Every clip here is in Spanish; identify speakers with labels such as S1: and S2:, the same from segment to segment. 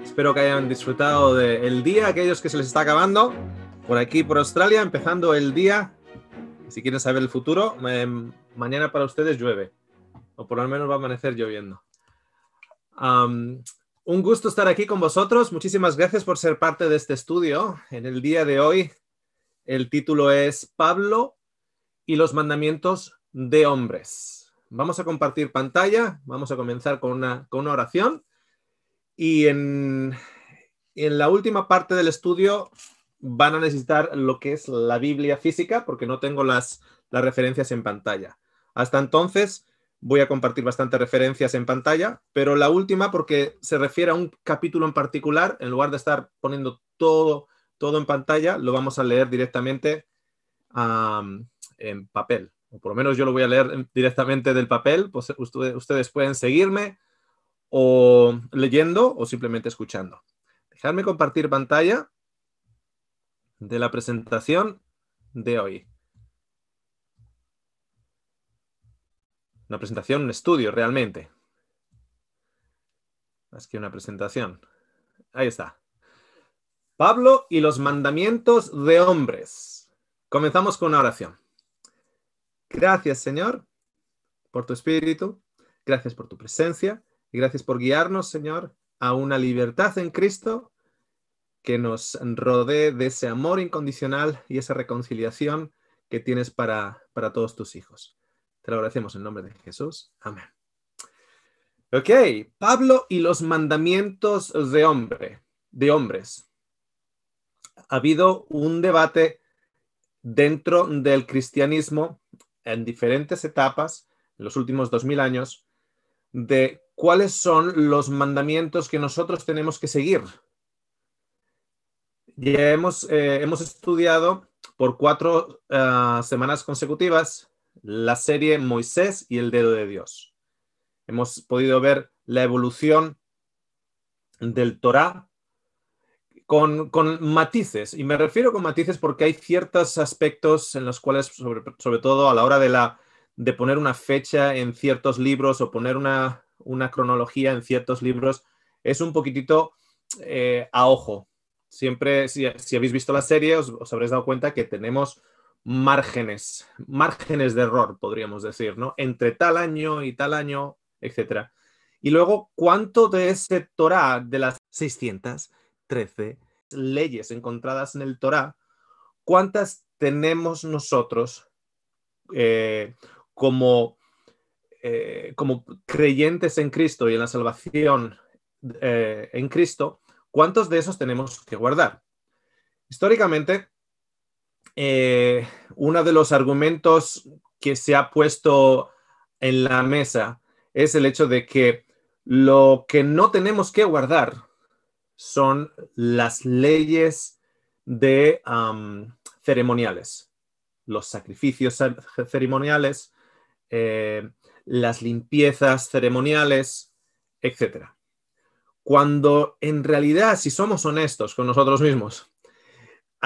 S1: Espero que hayan disfrutado del día, aquellos que se les está acabando por aquí, por Australia, empezando el día. Si quieren saber el futuro, mañana para ustedes llueve, o por lo menos va a amanecer lloviendo. Un gusto estar aquí con vosotros. Muchísimas gracias por ser parte de este estudio. En el día de hoy, el título es Pablo y los mandamientos de hombres. Vamos a compartir pantalla, vamos a comenzar con una oración. Y en la última parte del estudio van a necesitar lo que es la Biblia física, porque no tengo las referencias en pantalla. Hasta entonces voy a compartir bastantes referencias en pantalla, pero la última, porque se refiere a un capítulo en particular, en lugar de estar poniendo todo en pantalla, lo vamos a leer directamente en papel. O por lo menos yo lo voy a leer directamente del papel, pues ustedes pueden seguirme o leyendo o simplemente escuchando. Dejadme compartir pantalla de la presentación de hoy. Una presentación, un estudio realmente. Más que una presentación. Ahí está. Pablo y los mandamientos de hombres. Comenzamos con una oración. Gracias, Señor, por tu espíritu. Gracias por tu presencia. Y gracias por guiarnos, Señor, a una libertad en Cristo que nos rodee de ese amor incondicional y esa reconciliación que tienes para todos tus hijos. Te lo agradecemos en nombre de Jesús. Amén. Ok, Pablo y los mandamientos de hombres. Ha habido un debate dentro del cristianismo en diferentes etapas, en los últimos 2000 años, de cuáles son los mandamientos que nosotros tenemos que seguir. Ya hemos estudiado por 4 semanas consecutivas la serie Moisés y el dedo de Dios. Hemos podido ver la evolución del Torá con matices, y me refiero con matices porque hay ciertos aspectos en los cuales, sobre todo a la hora de poner una fecha en ciertos libros o poner una cronología en ciertos libros, es un poquitito a ojo. Siempre, si habéis visto la serie, os habréis dado cuenta que tenemos márgenes de error, podríamos decir, ¿no? Entre tal año y tal año, etc. Y luego, ¿cuánto de ese Torá, de las 613 leyes encontradas en el Torá, cuántas tenemos nosotros como creyentes en Cristo y en la salvación en Cristo? ¿Cuántos de esos tenemos que guardar? Históricamente, uno de los argumentos que se ha puesto en la mesa es el hecho de que lo que no tenemos que guardar son las leyes ceremoniales, los sacrificios ceremoniales, las limpiezas ceremoniales, etc. Cuando en realidad, si somos honestos con nosotros mismos,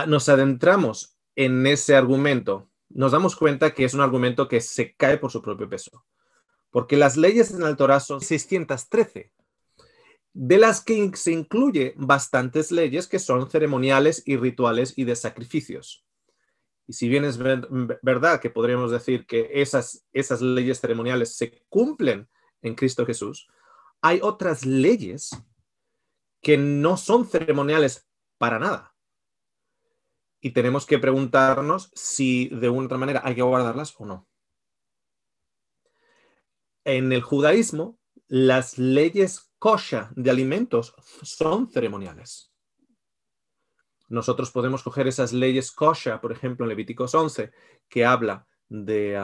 S1: nos adentramos en ese argumento, nos damos cuenta que es un argumento que se cae por su propio peso. Porque las leyes en el Torá son 613, de las que se incluye bastantes leyes que son ceremoniales y rituales y de sacrificios. Y si bien es verdad que podríamos decir que esas leyes ceremoniales se cumplen en Cristo Jesús, hay otras leyes que no son ceremoniales para nada. Y tenemos que preguntarnos si de una otra manera hay que guardarlas o no. En el judaísmo, las leyes kosher de alimentos son ceremoniales. Nosotros podemos coger esas leyes kosher, por ejemplo, en Levíticos 11, que habla de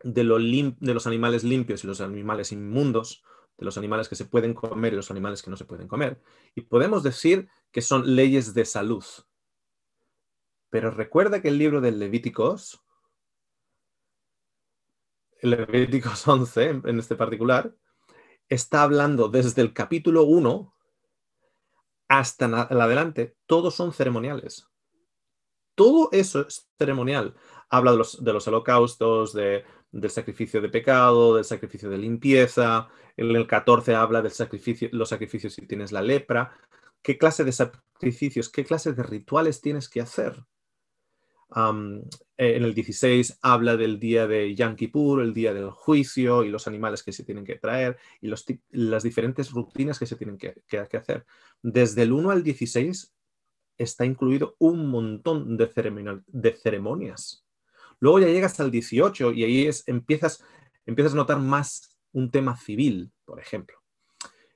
S1: los animales limpios y los animales inmundos, de los animales que se pueden comer y los animales que no se pueden comer. Y podemos decir que son leyes de salud. Pero recuerda que el libro de Levíticos, el Levíticos 11 en este particular, está hablando desde el capítulo 1 hasta adelante, todos son ceremoniales. Todo eso es ceremonial. Habla de los holocaustos, de del sacrificio de pecado, del sacrificio de limpieza. En el 14 habla del sacrificio, los sacrificios si tienes la lepra. ¿Qué clase de sacrificios, qué clase de rituales tienes que hacer? En el 16 habla del día de Yom Kippur, el día del juicio y los animales que se tienen que traer y las diferentes rutinas que se tienen que hacer. Desde el 1 al 16 está incluido un montón de ceremonias. Luego ya llegas al 18 y ahí empiezas a notar más un tema civil, por ejemplo.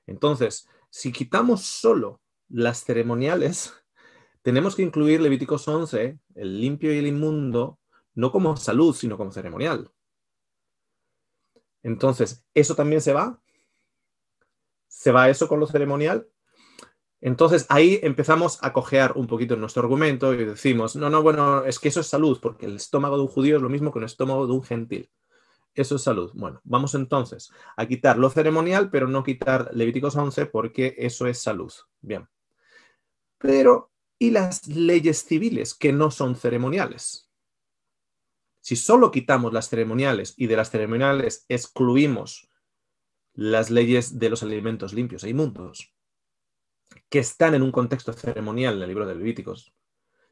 S1: Entonces, si quitamos solo las ceremoniales, tenemos que incluir Levíticos 11, el limpio y el inmundo, no como salud, sino como ceremonial. Entonces, ¿eso también se va? ¿Se va eso con lo ceremonial? Entonces, ahí empezamos a cojear un poquito en nuestro argumento y decimos, no, bueno, es que eso es salud, porque el estómago de un judío es lo mismo que el estómago de un gentil. Eso es salud. Bueno, vamos entonces a quitar lo ceremonial, pero no quitar Levíticos 11 porque eso es salud. Bien. Pero, ¿y las leyes civiles que no son ceremoniales? Si solo quitamos las ceremoniales y de las ceremoniales excluimos las leyes de los alimentos limpios e inmundos, que están en un contexto ceremonial en el libro de Levíticos,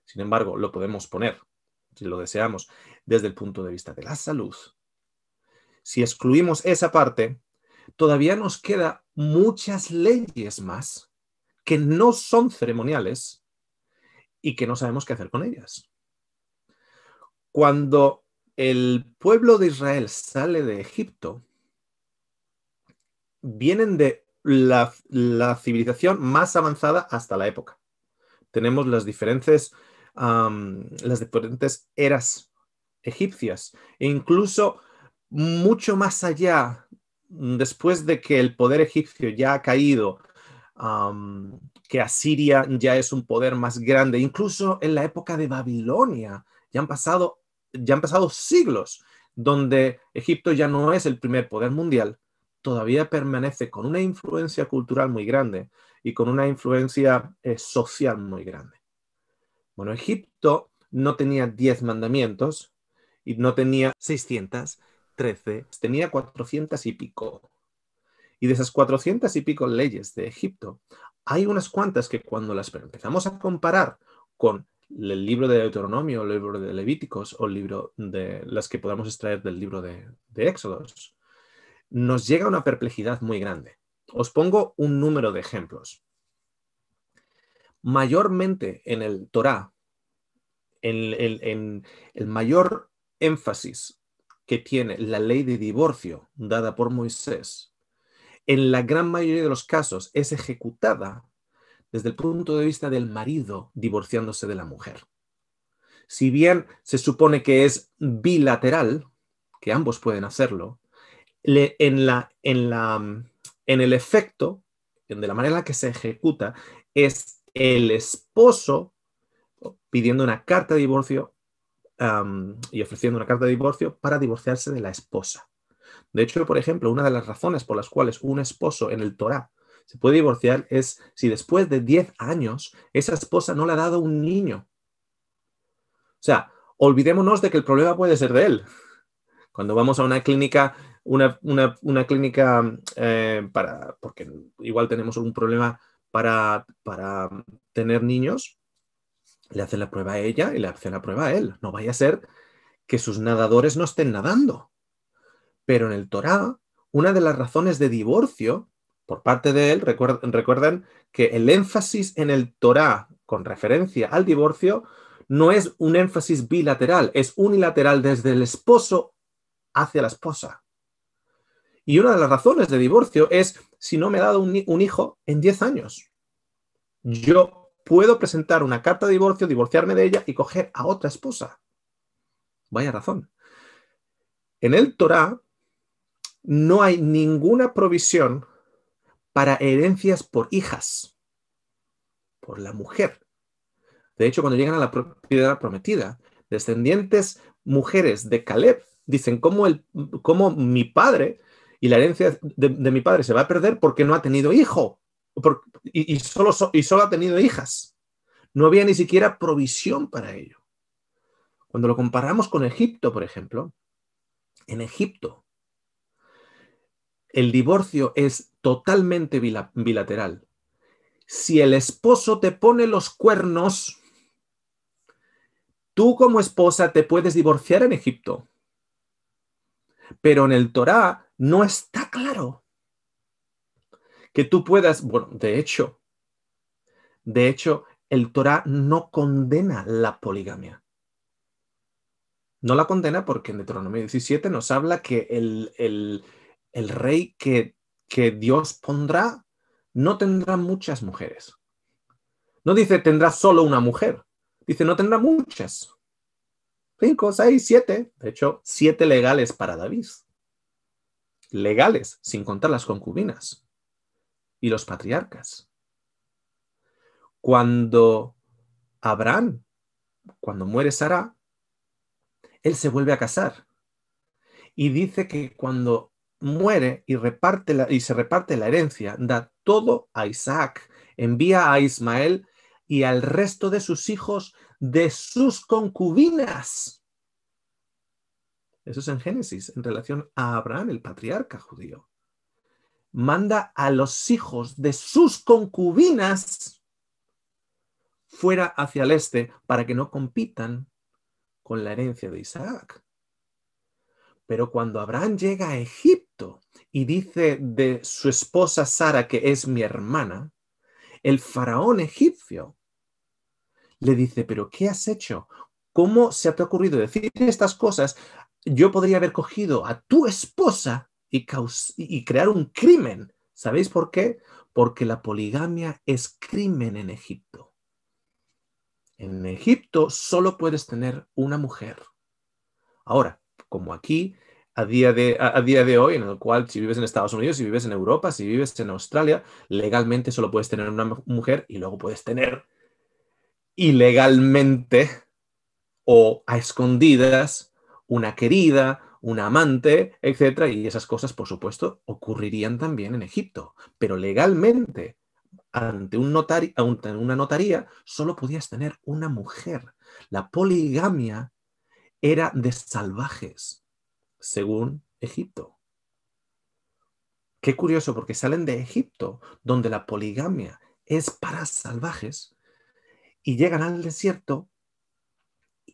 S1: sin embargo, lo podemos poner, si lo deseamos, desde el punto de vista de la salud. Si excluimos esa parte, todavía nos quedan muchas leyes más que no son ceremoniales y que no sabemos qué hacer con ellas. Cuando el pueblo de Israel sale de Egipto, vienen de la civilización más avanzada hasta la época. Tenemos las diferentes eras egipcias e incluso mucho más allá, después de que el poder egipcio ya ha caído, que Asiria ya es un poder más grande, incluso en la época de Babilonia, ya han pasado siglos donde Egipto ya no es el primer poder mundial, todavía permanece con una influencia cultural muy grande y con una influencia social muy grande. Bueno, Egipto no tenía 10 mandamientos y no tenía 613, tenía 400 y pico. Y de esas 400 y pico leyes de Egipto, hay unas cuantas que cuando las empezamos a comparar con el libro de Deuteronomio, el libro de Levíticos o el libro de las que podamos extraer del libro de Éxodos, nos llega una perplejidad muy grande. Os pongo un número de ejemplos. Mayormente en el Torá, en el mayor énfasis que tiene la ley de divorcio dada por Moisés, en la gran mayoría de los casos es ejecutada desde el punto de vista del marido divorciándose de la mujer. Si bien se supone que es bilateral, que ambos pueden hacerlo, en el efecto, de la manera en la que se ejecuta, es el esposo pidiendo una carta de divorcio y ofreciendo una carta de divorcio para divorciarse de la esposa. De hecho, por ejemplo, una de las razones por las cuales un esposo en el Torá se puede divorciar es si después de 10 años esa esposa no le ha dado un niño. O sea, olvidémonos de que el problema puede ser de él. Cuando vamos a una clínica, una clínica porque igual tenemos un problema para tener niños, le hacen la prueba a ella y le hacen la prueba a él. No vaya a ser que sus nadadores no estén nadando. Pero en el Torá, una de las razones de divorcio por parte de él, recuerdan que el énfasis en el Torá con referencia al divorcio no es un énfasis bilateral, es unilateral desde el esposo hacia la esposa. Y una de las razones de divorcio es si no me ha dado un hijo en 10 años. Yo puedo presentar una carta de divorcio, divorciarme de ella y coger a otra esposa. Vaya razón. En el Torá no hay ninguna provisión para herencias por hijas, por la mujer. De hecho, cuando llegan a la propiedad prometida, descendientes mujeres de Caleb dicen cómo mi padre y la herencia de mi padre se va a perder porque no ha tenido hijo y solo ha tenido hijas. No había ni siquiera provisión para ello. Cuando lo comparamos con Egipto, por ejemplo, En Egipto, el divorcio es totalmente bilateral. Si el esposo te pone los cuernos, tú como esposa te puedes divorciar en Egipto. Pero en el Torá no está claro que tú puedas, bueno, de hecho, el Torá no condena la poligamia. No la condena porque en Deuteronomio 17 nos habla que el rey que Dios pondrá no tendrá muchas mujeres. No dice tendrá solo una mujer. Dice no tendrá muchas. 5, 6, 7. De hecho, 7 legales para David. Legales, sin contar las concubinas y los patriarcas. Cuando Abraham, cuando muere Sara, él se vuelve a casar. Y dice que cuando muere y se reparte la herencia, da todo a Isaac, envía a Ismael y al resto de sus hijos de sus concubinas. Eso es en Génesis, en relación a Abraham, el patriarca judío. Manda a los hijos de sus concubinas fuera hacia el este para que no compitan con la herencia de Isaac. Pero cuando Abraham llega a Egipto y dice de su esposa Sara que es mi hermana, el faraón egipcio le dice, ¿pero qué has hecho? ¿Cómo se te ha ocurrido decir estas cosas? Yo podría haber cogido a tu esposa y crear un crimen. ¿Sabéis por qué? Porque la poligamia es crimen en Egipto. En Egipto solo puedes tener una mujer. Ahora, como aquí, a día de hoy, en el cual si vives en Estados Unidos, si vives en Europa, si vives en Australia, legalmente solo puedes tener una mujer y luego puedes tener ilegalmente o a escondidas una querida, una amante, etcétera, y esas cosas, por supuesto, ocurrirían también en Egipto, pero legalmente ante una notaría solo podías tener una mujer. La poligamia era de salvajes, según Egipto. Qué curioso, porque salen de Egipto, donde la poligamia es para salvajes, y llegan al desierto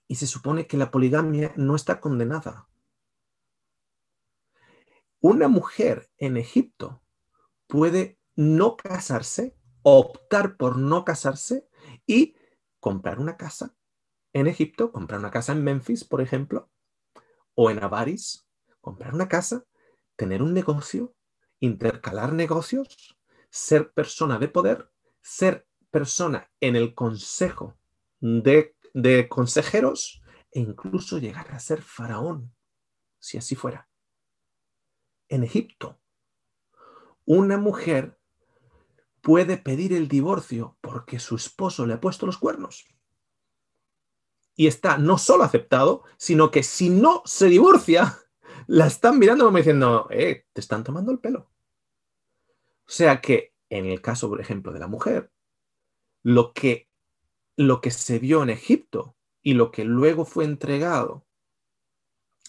S1: y se supone que la poligamia no está condenada. Una mujer en Egipto puede no casarse, optar por no casarse y comprar una casa en Egipto, comprar una casa en Memphis, por ejemplo, o en Avaris, comprar una casa, tener un negocio, intercalar negocios, ser persona de poder, ser persona en el consejo de consejeros e incluso llegar a ser faraón, si así fuera. En Egipto, una mujer puede pedir el divorcio porque su esposo le ha puesto los cuernos. Y está no solo aceptado, sino que si no se divorcia, la están mirando como diciendo, te están tomando el pelo. O sea que en el caso, por ejemplo, de la mujer, lo que se vio en Egipto y lo que luego fue entregado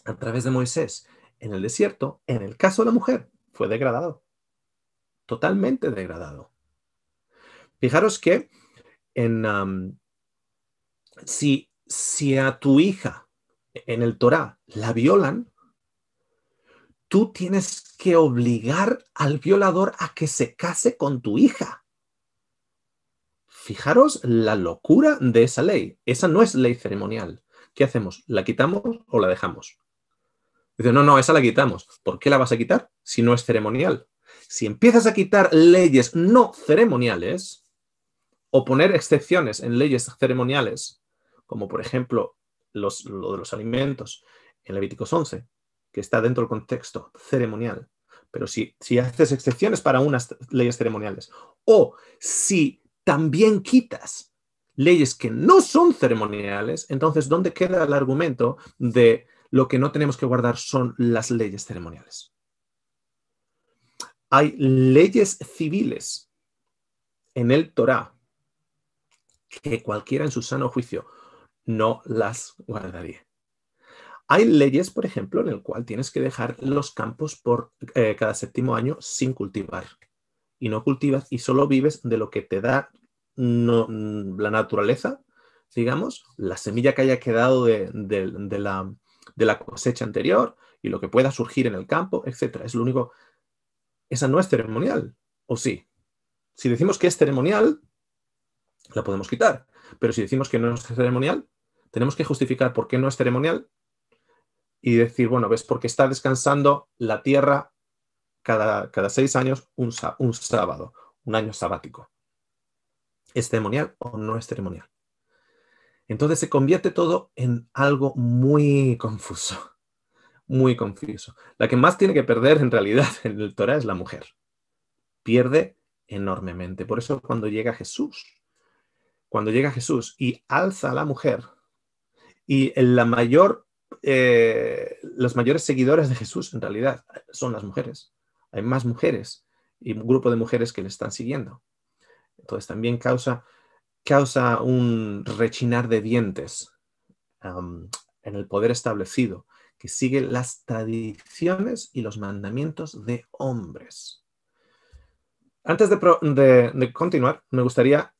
S1: a través de Moisés en el desierto, en el caso de la mujer, fue degradado. Totalmente degradado. Fijaros que si a tu hija en el Torá la violan, tú tienes que obligar al violador a que se case con tu hija. Fijaros la locura de esa ley. Esa no es ley ceremonial. ¿Qué hacemos? ¿La quitamos o la dejamos? Dice, no, esa la quitamos. ¿Por qué la vas a quitar si no es ceremonial? Si empiezas a quitar leyes no ceremoniales o poner excepciones en leyes ceremoniales, como por ejemplo lo de los alimentos en Levíticos 11, que está dentro del contexto ceremonial, pero si haces excepciones para unas leyes ceremoniales, o si también quitas leyes que no son ceremoniales, entonces ¿dónde queda el argumento de lo que no tenemos que guardar son las leyes ceremoniales? Hay leyes civiles en el Torá que cualquiera en su sano juicio no las guardaría. Hay leyes, por ejemplo, en el cual tienes que dejar los campos por cada 7º año sin cultivar. Y no cultivas y solo vives de lo que te da la naturaleza, digamos, la semilla que haya quedado de la cosecha anterior y lo que pueda surgir en el campo, etc. Es lo único. Esa no es ceremonial, ¿o sí? Si decimos que es ceremonial, la podemos quitar. Pero si decimos que no es ceremonial, tenemos que justificar por qué no es ceremonial y decir, bueno, ves, porque está descansando la tierra cada 6 años un sábado, un año sabático. ¿Es ceremonial o no es ceremonial? Entonces se convierte todo en algo muy confuso, muy confuso. La que más tiene que perder en realidad en el Torah es la mujer. Pierde enormemente. Por eso cuando llega Jesús y alza a la mujer, y los mayores seguidores de Jesús en realidad son las mujeres. Hay más mujeres y un grupo de mujeres que le están siguiendo. Entonces también causa un rechinar de dientes en el poder establecido que sigue las tradiciones y los mandamientos de hombres. Antes de continuar, me gustaría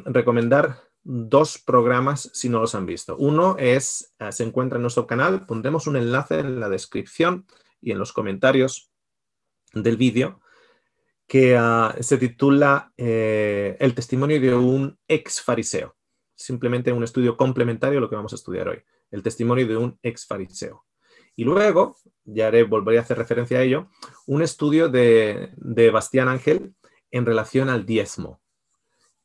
S1: recomendar 2 programas si no los han visto. Uno se encuentra en nuestro canal, pondremos un enlace en la descripción y en los comentarios del vídeo, que se titula El testimonio de un ex fariseo. Simplemente un estudio complementario a lo que vamos a estudiar hoy. El testimonio de un ex fariseo. Y luego, volveré a hacer referencia a ello, un estudio de Bastián Ángel en relación al diezmo,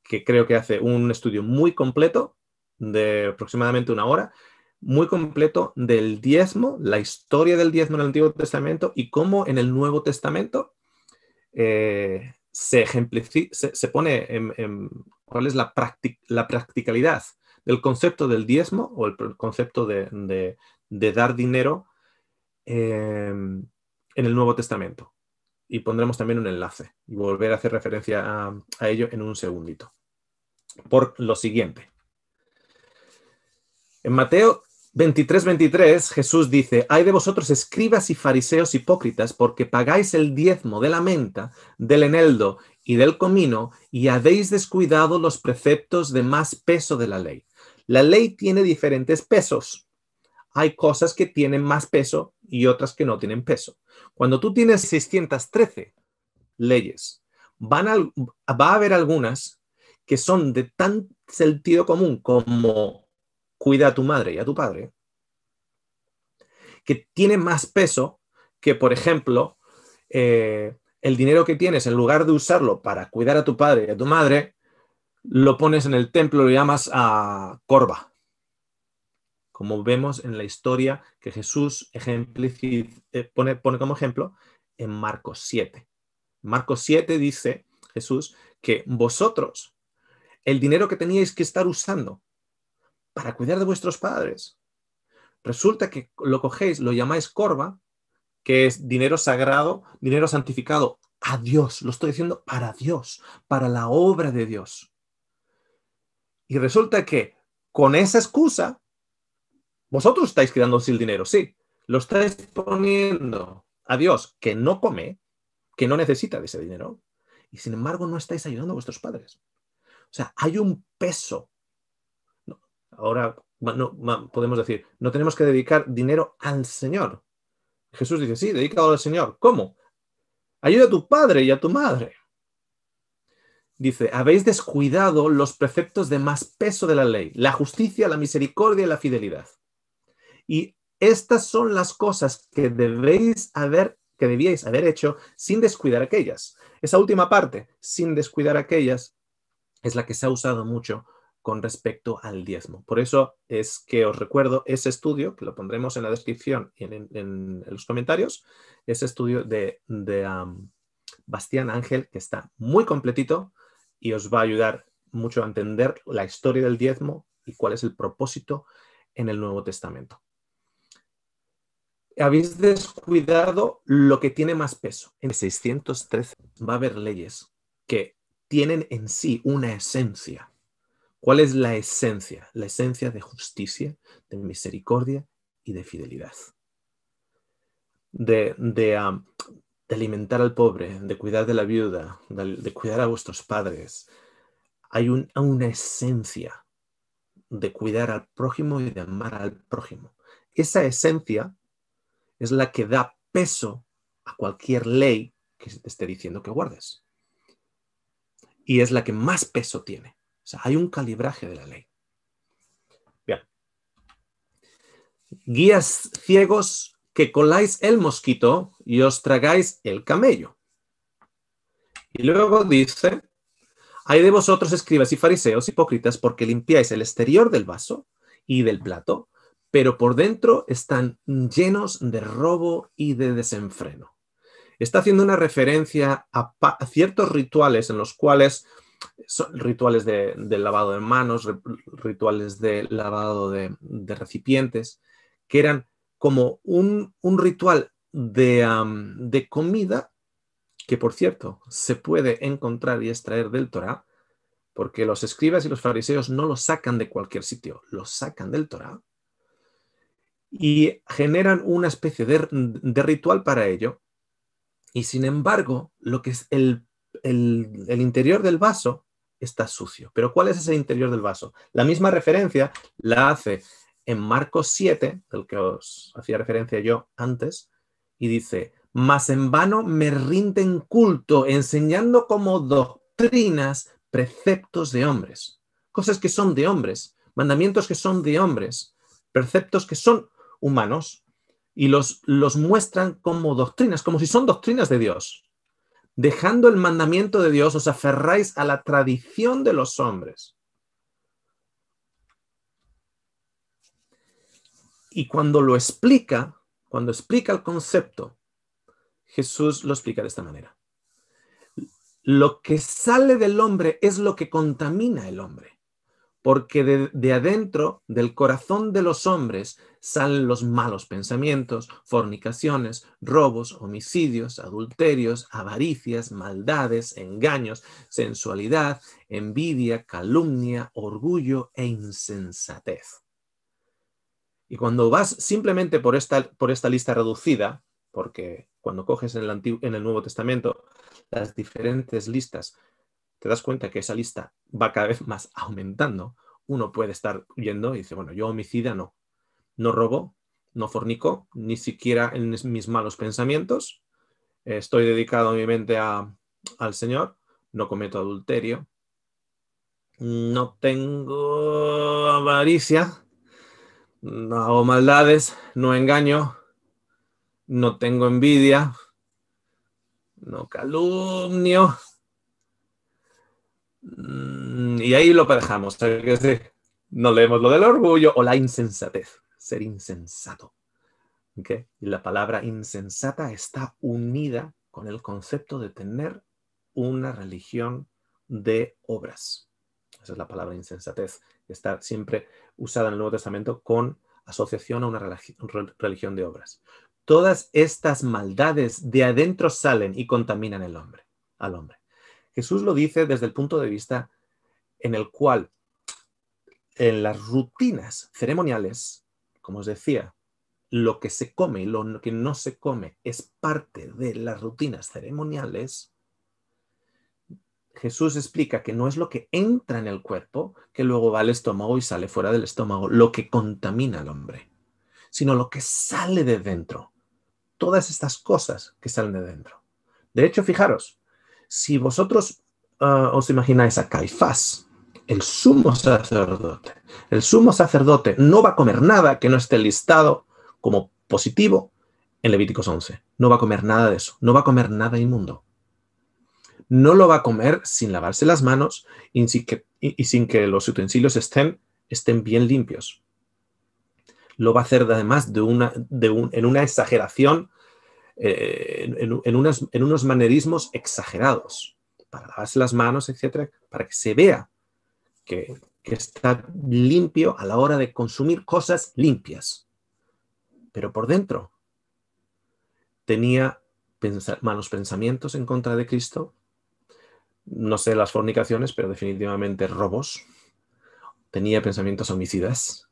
S1: que creo que hace un estudio muy completo, de aproximadamente 1 hora, muy completo del diezmo, la historia del diezmo en el Antiguo Testamento y cómo en el Nuevo Testamento se pone cuál es la practicalidad del concepto del diezmo o el concepto de dar dinero en el Nuevo Testamento. Y pondremos también un enlace y volver a hacer referencia a ello en un segundito. Por lo siguiente. En Mateo 23:23, Jesús dice: «Ay de vosotros, escribas y fariseos hipócritas, porque pagáis el diezmo de la menta, del eneldo y del comino, y habéis descuidado los preceptos de más peso de la ley». La ley tiene diferentes pesos. Hay cosas que tienen más peso y otras que no tienen peso. Cuando tú tienes 613 leyes, va a haber algunas que son de tan sentido común como cuida a tu madre y a tu padre, que tiene más peso que, por ejemplo, el dinero que tienes, en lugar de usarlo para cuidar a tu padre y a tu madre, lo pones en el templo y lo llamas a corba. Como vemos en la historia que Jesús pone como ejemplo en Marcos 7. Marcos 7 dice Jesús que vosotros, el dinero que teníais que estar usando para cuidar de vuestros padres, resulta que lo cogéis, lo llamáis corba, que es dinero sagrado, dinero santificado a Dios. Lo estoy diciendo para Dios, para la obra de Dios. Y resulta que con esa excusa, vosotros estáis quedándose el dinero, sí. Lo estáis poniendo a Dios, que no come, que no necesita de ese dinero, y sin embargo no estáis ayudando a vuestros padres. O sea, hay un peso. Ahora podemos decir, no tenemos que dedicar dinero al Señor. Jesús dice, sí, dedícalo al Señor. ¿Cómo? Ayuda a tu padre y a tu madre. Dice, habéis descuidado los preceptos de más peso de la ley, la justicia, la misericordia y la fidelidad. Y estas son las cosas que debíais haber hecho sin descuidar aquellas. Esa última parte, sin descuidar aquellas, es la que se ha usado mucho con respecto al diezmo. Por eso es que os recuerdo ese estudio, que lo pondremos en la descripción y en los comentarios, ese estudio de Bastián Ángel, que está muy completito y os va a ayudar mucho a entender la historia del diezmo y cuál es el propósito en el Nuevo Testamento. Habéis descuidado lo que tiene más peso. En 613 va a haber leyes que tienen en sí una esencia. ¿Cuál es la esencia? La esencia de justicia, de misericordia y de fidelidad. De alimentar al pobre, de cuidar de la viuda, de cuidar a vuestros padres. Hay una esencia de cuidar al prójimo y de amar al prójimo. Esa esencia es la que da peso a cualquier ley que se te esté diciendo que guardes. Y es la que más peso tiene. O sea, hay un calibraje de la ley. Bien. Guías ciegos que coláis el mosquito y os tragáis el camello. Y luego dice: hay de vosotros, escribas y fariseos, hipócritas, porque limpiáis el exterior del vaso y del plato, pero por dentro están llenos de robo y de desenfreno. Está haciendo una referencia a ciertos rituales en los cuales son rituales de lavado de manos, rituales de lavado de recipientes, que eran como un ritual de comida, que por cierto se puede encontrar y extraer del Torá, porque los escribas y los fariseos no lo sacan de cualquier sitio, lo sacan del Torá y generan una especie de ritual para ello. Y sin embargo, lo que es el interior del vaso está sucio. ¿Pero cuál es ese interior del vaso? La misma referencia la hace en Marcos 7, del que os hacía referencia yo antes, y dice: mas en vano me rinden culto, enseñando como doctrinas preceptos de hombres. Cosas que son de hombres, mandamientos que son de hombres, preceptos que son humanos, y los muestran como doctrinas, como si son doctrinas de Dios. Dejando el mandamiento de Dios, os aferráis a la tradición de los hombres. Y cuando explica el concepto, Jesús lo explica de esta manera: lo que sale del hombre es lo que contamina el hombre, porque de adentro, del corazón de los hombres, salen los malos pensamientos, fornicaciones, robos, homicidios, adulterios, avaricias, maldades, engaños, sensualidad, envidia, calumnia, orgullo e insensatez. Y cuando vas simplemente por esta lista reducida, porque cuando coges en el Nuevo Testamento las diferentes listas, te das cuenta que esa lista va cada vez más aumentando. Uno puede estar yendo y dice: bueno, yo homicida no robo, no fornico, ni siquiera en mis malos pensamientos, estoy dedicado a mi mente al Señor, no cometo adulterio, no tengo avaricia, no hago maldades, no engaño, no tengo envidia, no calumnio. Y ahí lo dejamos. No leemos lo del orgullo o la insensatez, ser insensato. ¿Okay? Y la palabra insensata está unida con el concepto de tener una religión de obras. Esa es la palabra insensatez, que está siempre usada en el Nuevo Testamento con asociación a una religión de obras. Todas estas maldades de adentro salen y contaminan al hombre. Jesús lo dice desde el punto de vista en el cual en las rutinas ceremoniales, como os decía, lo que se come y lo que no se come es parte de las rutinas ceremoniales. Jesús explica que no es lo que entra en el cuerpo que luego va al estómago y sale fuera del estómago lo que contamina al hombre, sino lo que sale de dentro. Todas estas cosas que salen de dentro. De hecho, fijaros, si vosotros os imagináis a Caifás, el sumo sacerdote no va a comer nada que no esté listado como positivo en Levíticos 11. No va a comer nada de eso. No va a comer nada inmundo. No lo va a comer sin lavarse las manos y sin que los utensilios estén bien limpios. Lo va a hacer además en una exageración, en unos manerismos exagerados, para lavarse las manos, etcétera, para que se vea que está limpio a la hora de consumir cosas limpias. Pero por dentro tenía malos pensamientos en contra de Cristo, no sé las fornicaciones, pero definitivamente robos, tenía pensamientos homicidas,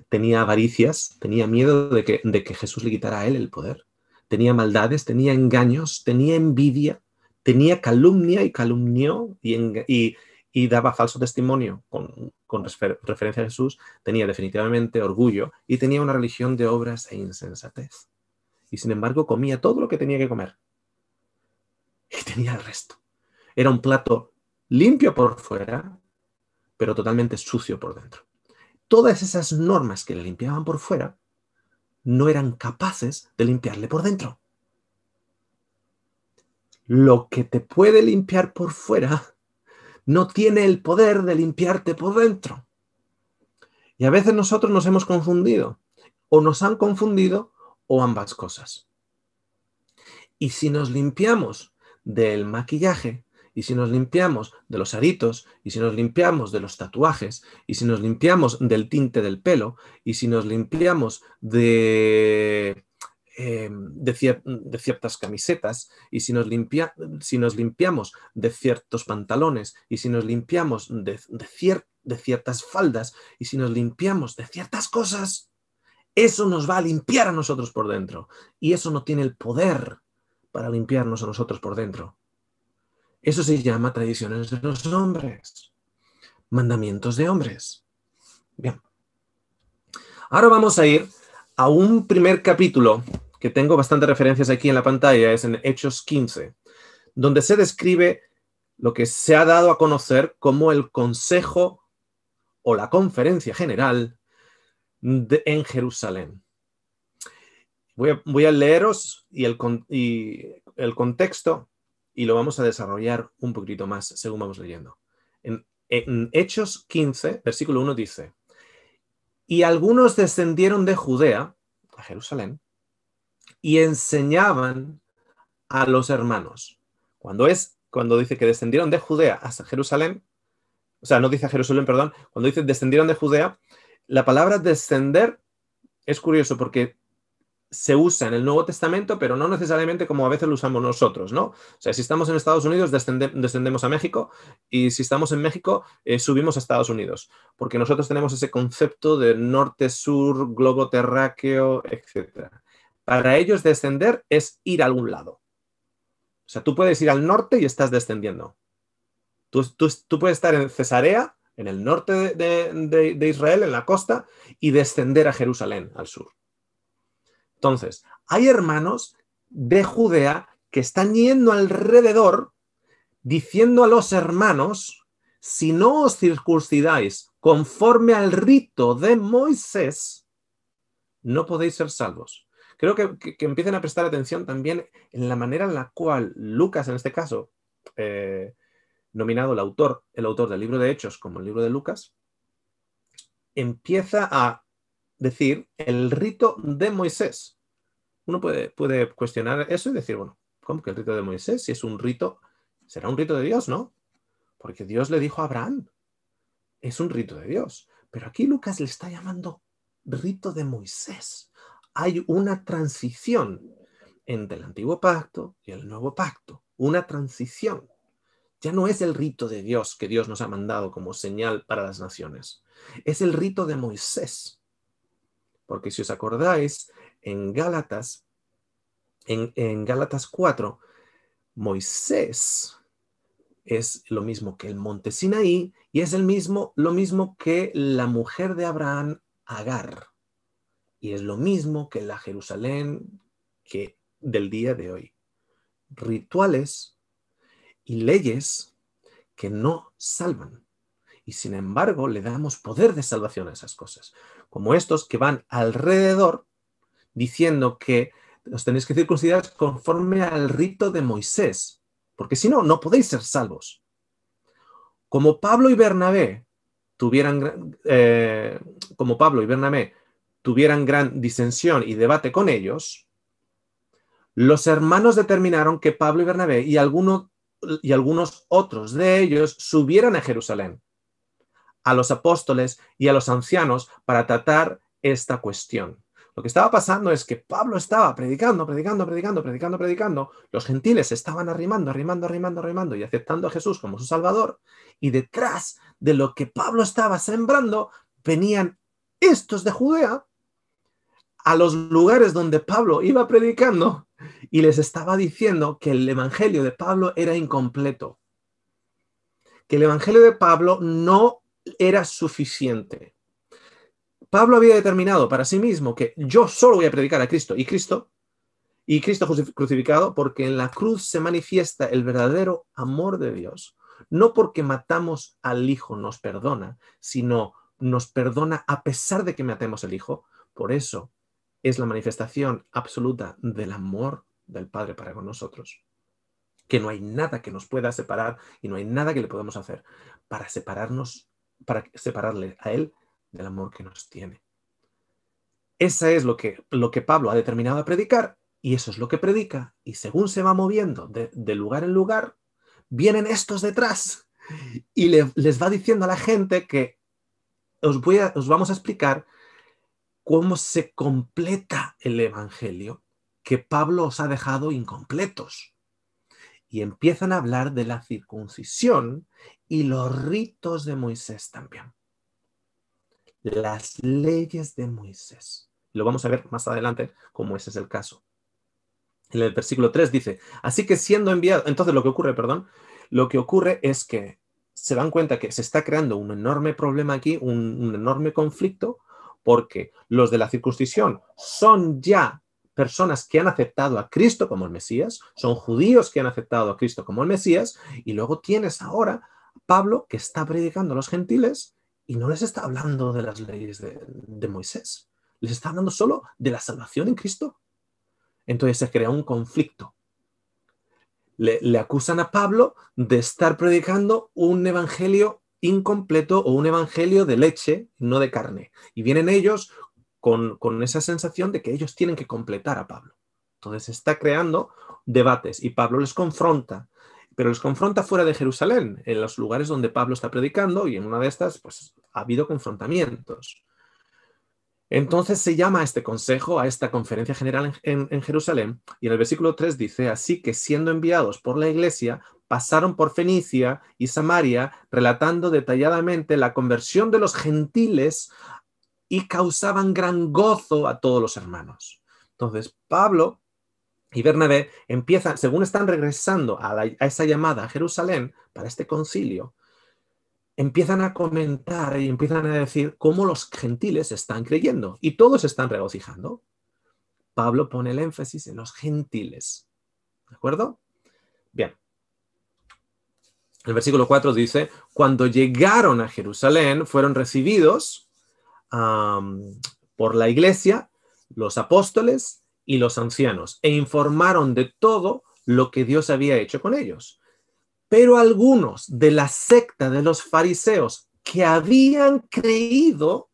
S1: tenía avaricias, tenía miedo de que Jesús le quitara a él el poder. Tenía maldades, tenía engaños, tenía envidia, tenía calumnia y calumnió y daba falso testimonio con referencia a Jesús. Tenía definitivamente orgullo y tenía una religión de obras e insensatez. Y sin embargo comía todo lo que tenía que comer. Y tenía el resto. Era un plato limpio por fuera, pero totalmente sucio por dentro. Todas esas normas que le limpiaban por fuera no eran capaces de limpiarle por dentro. Lo que te puede limpiar por fuera no tiene el poder de limpiarte por dentro. Y a veces nosotros nos hemos confundido, o nos han confundido, o ambas cosas. Y si nos limpiamos del maquillaje, y si nos limpiamos de los aritos, y si nos limpiamos de los tatuajes, y si nos limpiamos del tinte del pelo, y si nos limpiamos de ciertas camisetas, y si nos limpiamos de ciertos pantalones, y si nos limpiamos de ciertas faldas, y si nos limpiamos de ciertas cosas, eso nos va a limpiar a nosotros por dentro. Y eso no tiene el poder para limpiarnos a nosotros por dentro. Eso se llama tradiciones de los hombres, mandamientos de hombres. Bien. Ahora vamos a ir a un primer capítulo que tengo bastantes referencias aquí en la pantalla, es en Hechos 15, donde se describe lo que se ha dado a conocer como el Consejo o la Conferencia General en Jerusalén. Voy a leeros el contexto y lo vamos a desarrollar un poquito más según vamos leyendo. En Hechos 15, versículo 1 dice: y algunos descendieron de Judea a Jerusalén y enseñaban a los hermanos. Cuando dice que descendieron de Judea hasta Jerusalén, o sea, no dice a Jerusalén, perdón, cuando dice descendieron de Judea, la palabra descender es curioso porque se usa en el Nuevo Testamento, pero no necesariamente como a veces lo usamos nosotros, ¿no? O sea, si estamos en Estados Unidos, descendemos a México, y si estamos en México, subimos a Estados Unidos, porque nosotros tenemos ese concepto de norte-sur, globo terráqueo, etc. Para ellos, descender es ir a algún lado. O sea, tú puedes ir al norte y estás descendiendo. Tú puedes estar en Cesarea, en el norte de Israel, en la costa, y descender a Jerusalén, al sur. Entonces, hay hermanos de Judea que están yendo alrededor diciendo a los hermanos: si no os circuncidáis conforme al rito de Moisés, no podéis ser salvos. Creo que empiecen a prestar atención también en la manera en la cual Lucas, en este caso, nominado el autor del libro de Hechos como el libro de Lucas, empieza a decir el rito de Moisés. Uno puede cuestionar eso y decir, bueno, ¿cómo que el rito de Moisés? Si es un rito, será un rito de Dios, ¿no? Porque Dios le dijo a Abraham, es un rito de Dios. Pero aquí Lucas le está llamando rito de Moisés. Hay una transición entre el antiguo pacto y el nuevo pacto. Una transición. Ya no es el rito de Dios que Dios nos ha mandado como señal para las naciones. Es el rito de Moisés. Porque si os acordáis, en Gálatas 4, Moisés es lo mismo que el monte Sinaí y es lo mismo que la mujer de Abraham, Agar. Y es lo mismo que la Jerusalén del día de hoy. Rituales y leyes que no salvan. Y sin embargo, le damos poder de salvación a esas cosas. Como estos que van alrededor diciendo que os tenéis que circuncidar conforme al rito de Moisés, porque si no, no podéis ser salvos. Como Pablo y Bernabé tuvieran gran disensión y debate con ellos, los hermanos determinaron que Pablo y Bernabé y algunos otros de ellos subieran a Jerusalén, a los apóstoles y a los ancianos para tratar esta cuestión. Lo que estaba pasando es que Pablo estaba predicando. Los gentiles estaban arrimando y aceptando a Jesús como su Salvador. Y detrás de lo que Pablo estaba sembrando, venían estos de Judea a los lugares donde Pablo iba predicando y les estaba diciendo que el evangelio de Pablo era incompleto, que el evangelio de Pablo no era suficiente. Pablo había determinado para sí mismo que yo solo voy a predicar a Cristo y Cristo crucificado, porque en la cruz se manifiesta el verdadero amor de Dios. No porque matamos al Hijo nos perdona, sino nos perdona a pesar de que matemos al Hijo. Por eso es la manifestación absoluta del amor del Padre para con nosotros. Que no hay nada que nos pueda separar y no hay nada que le podamos hacer para separarle a Él del amor que nos tiene. Esa es lo que Pablo ha determinado a predicar, y eso es lo que predica, y según se va moviendo de lugar en lugar, vienen estos detrás y les va diciendo a la gente que os vamos a explicar cómo se completa el evangelio que Pablo os ha dejado incompletos. Y empiezan a hablar de la circuncisión y los ritos de Moisés también. Las leyes de Moisés. Lo vamos a ver más adelante cómo ese es el caso. En el versículo 3 dice, así que siendo enviado, entonces lo que ocurre es que se dan cuenta que se está creando un enorme problema aquí, un enorme conflicto, porque los de la circuncisión son ya personas que han aceptado a Cristo como el Mesías, son judíos que han aceptado a Cristo como el Mesías, y luego tienes ahora a Pablo que está predicando a los gentiles y no les está hablando de las leyes de Moisés, les está hablando solo de la salvación en Cristo. Entonces se crea un conflicto. Le acusan a Pablo de estar predicando un evangelio incompleto o un evangelio de leche, no de carne. Y vienen ellos con esa sensación de que ellos tienen que completar a Pablo. Entonces se está creando debates y Pablo les confronta, pero les confronta fuera de Jerusalén, en los lugares donde Pablo está predicando, y en una de estas pues, ha habido confrontamientos. Entonces se llama a este consejo, a esta conferencia general en Jerusalén, y en el versículo 3 dice, así que siendo enviados por la iglesia, pasaron por Fenicia y Samaria, relatando detalladamente la conversión de los gentiles y causaban gran gozo a todos los hermanos. Entonces Pablo y Bernabé empiezan, según están regresando a esa llamada a Jerusalén para este concilio, empiezan a comentar y empiezan a decir cómo los gentiles están creyendo y todos están regocijando. Pablo pone el énfasis en los gentiles. ¿De acuerdo? Bien. El versículo 4 dice, cuando llegaron a Jerusalén, fueron recibidos por la iglesia, los apóstoles y los ancianos, e informaron de todo lo que Dios había hecho con ellos. Pero algunos de la secta de los fariseos que habían creído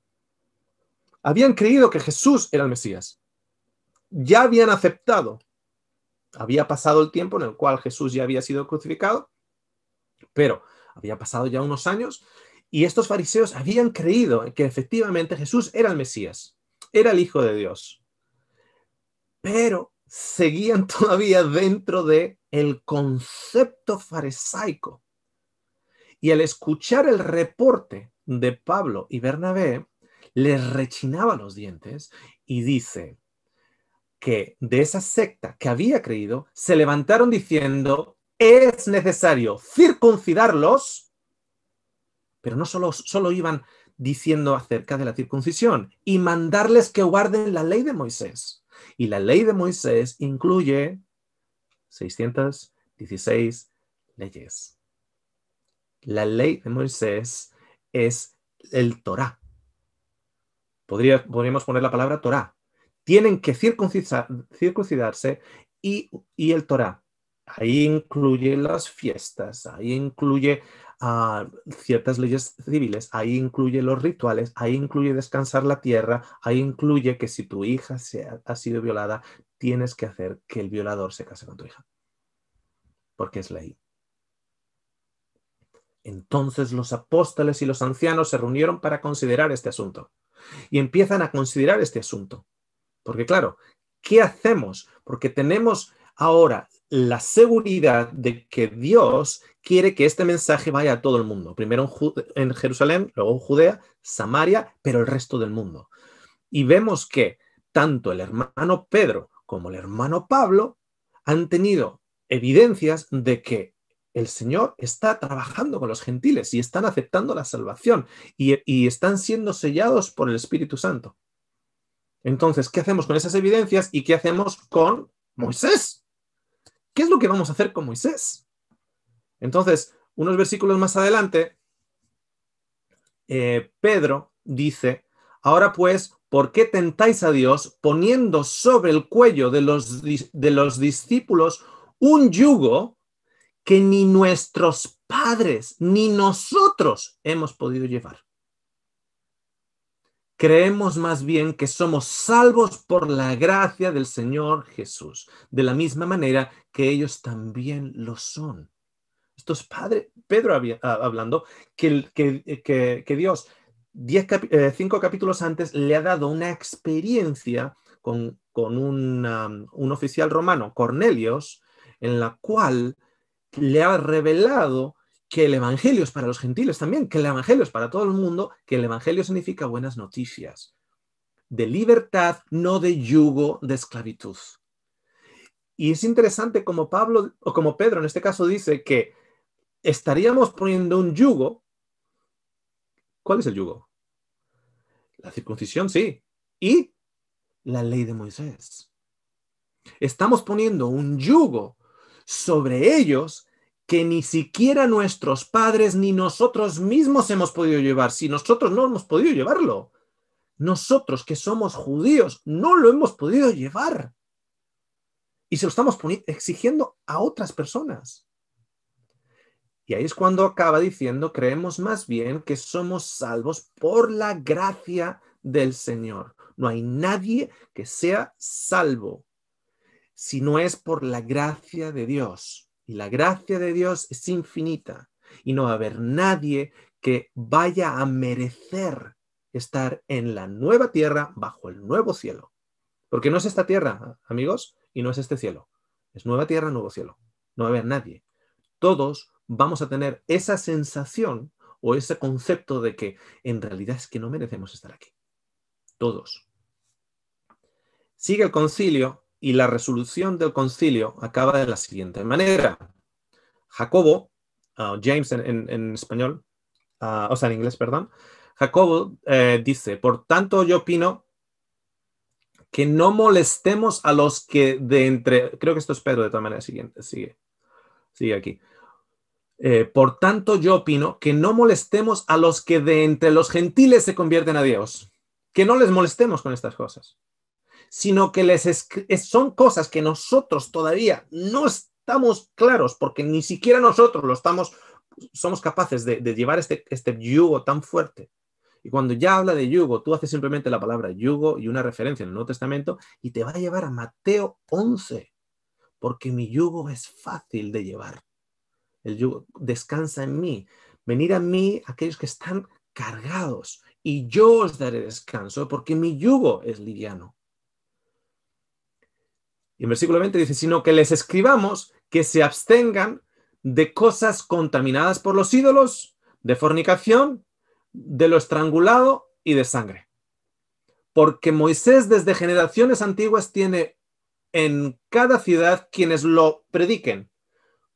S1: que Jesús era el Mesías. Ya habían aceptado. Había pasado el tiempo en el cual Jesús ya había sido crucificado, pero había pasado ya unos años y estos fariseos habían creído que efectivamente Jesús era el Mesías, era el Hijo de Dios. Pero seguían todavía dentro de el concepto farisaico. Y al escuchar el reporte de Pablo y Bernabé, les rechinaba los dientes y dice que de esa secta que había creído, se levantaron diciendo, es necesario circuncidarlos, pero no solo iban diciendo acerca de la circuncisión y mandarles que guarden la ley de Moisés. Y la ley de Moisés incluye 616 leyes. La ley de Moisés es el Torá. Podríamos poner la palabra Torá. Tienen que circuncidarse y el Torá. Ahí incluye las fiestas, ahí incluye ciertas leyes civiles, ahí incluye los rituales, ahí incluye descansar la tierra, ahí incluye que si tu hija ha sido violada, tienes que hacer que el violador se case con tu hija. Porque es ley. Entonces los apóstoles y los ancianos se reunieron para considerar este asunto. Y empiezan a considerar este asunto. Porque claro, ¿qué hacemos? Porque tenemos ahora la seguridad de que Dios quiere que este mensaje vaya a todo el mundo. Primero en Jerusalén, luego en Judea, Samaria, pero el resto del mundo. Y vemos que tanto el hermano Pedro como el hermano Pablo han tenido evidencias de que el Señor está trabajando con los gentiles y están aceptando la salvación y están siendo sellados por el Espíritu Santo. Entonces, ¿qué hacemos con esas evidencias y qué hacemos con Moisés? ¿Qué es lo que vamos a hacer con Moisés? Entonces, unos versículos más adelante, Pedro dice, ahora pues, ¿por qué tentáis a Dios poniendo sobre el cuello de los discípulos un yugo que ni nuestros padres ni nosotros hemos podido llevar? Creemos más bien que somos salvos por la gracia del Señor Jesús, de la misma manera que ellos también lo son. Esto es Pedro hablando que Dios 5 capítulos antes le ha dado una experiencia con un oficial romano, Cornelios, en la cual le ha revelado que el evangelio es para los gentiles también, que el evangelio es para todo el mundo, que el evangelio significa buenas noticias, de libertad, no de yugo de esclavitud. Y es interesante como Pablo, o como Pedro en este caso dice que estaríamos poniendo un yugo. ¿Cuál es el yugo? La circuncisión, sí. Y la ley de Moisés. Estamos poniendo un yugo sobre ellos que ni siquiera nuestros padres ni nosotros mismos hemos podido llevar. Si nosotros no hemos podido llevarlo, nosotros que somos judíos no lo hemos podido llevar. Y se lo estamos exigiendo a otras personas. Y ahí es cuando acaba diciendo, creemos más bien que somos salvos por la gracia del Señor. No hay nadie que sea salvo si no es por la gracia de Dios. Y la gracia de Dios es infinita. Y no va a haber nadie que vaya a merecer estar en la nueva tierra bajo el nuevo cielo. Porque no es esta tierra, amigos, y no es este cielo. Es nueva tierra, nuevo cielo. No va a haber nadie. Todos vamos a tener esa sensación o ese concepto de que en realidad es que no merecemos estar aquí. Todos. Sigue el concilio y la resolución del concilio acaba de la siguiente manera. Jacobo, James en español, o sea, en inglés, perdón. Jacobo dice, por tanto yo opino que no molestemos a los que de entre... Creo que esto es Pedro de todas maneras. Sigue aquí. Por tanto, yo opino que no molestemos a los que de entre los gentiles se convierten a Dios. Que no les molestemos con estas cosas, sino que son cosas que nosotros todavía no estamos claros, porque ni siquiera nosotros somos capaces de llevar este yugo tan fuerte. Y cuando ya habla de yugo, tú haces simplemente la palabra yugo y una referencia en el Nuevo Testamento y te va a llevar a Mateo 11, porque mi yugo es fácil de llevar. El yugo descansa en mí. Venid a mí aquellos que están cargados y yo os daré descanso porque mi yugo es liviano. Y en versículo 20 dice, sino que les escribamos que se abstengan de cosas contaminadas por los ídolos, de fornicación, de lo estrangulado y de sangre. Porque Moisés desde generaciones antiguas tiene en cada ciudad quienes lo prediquen,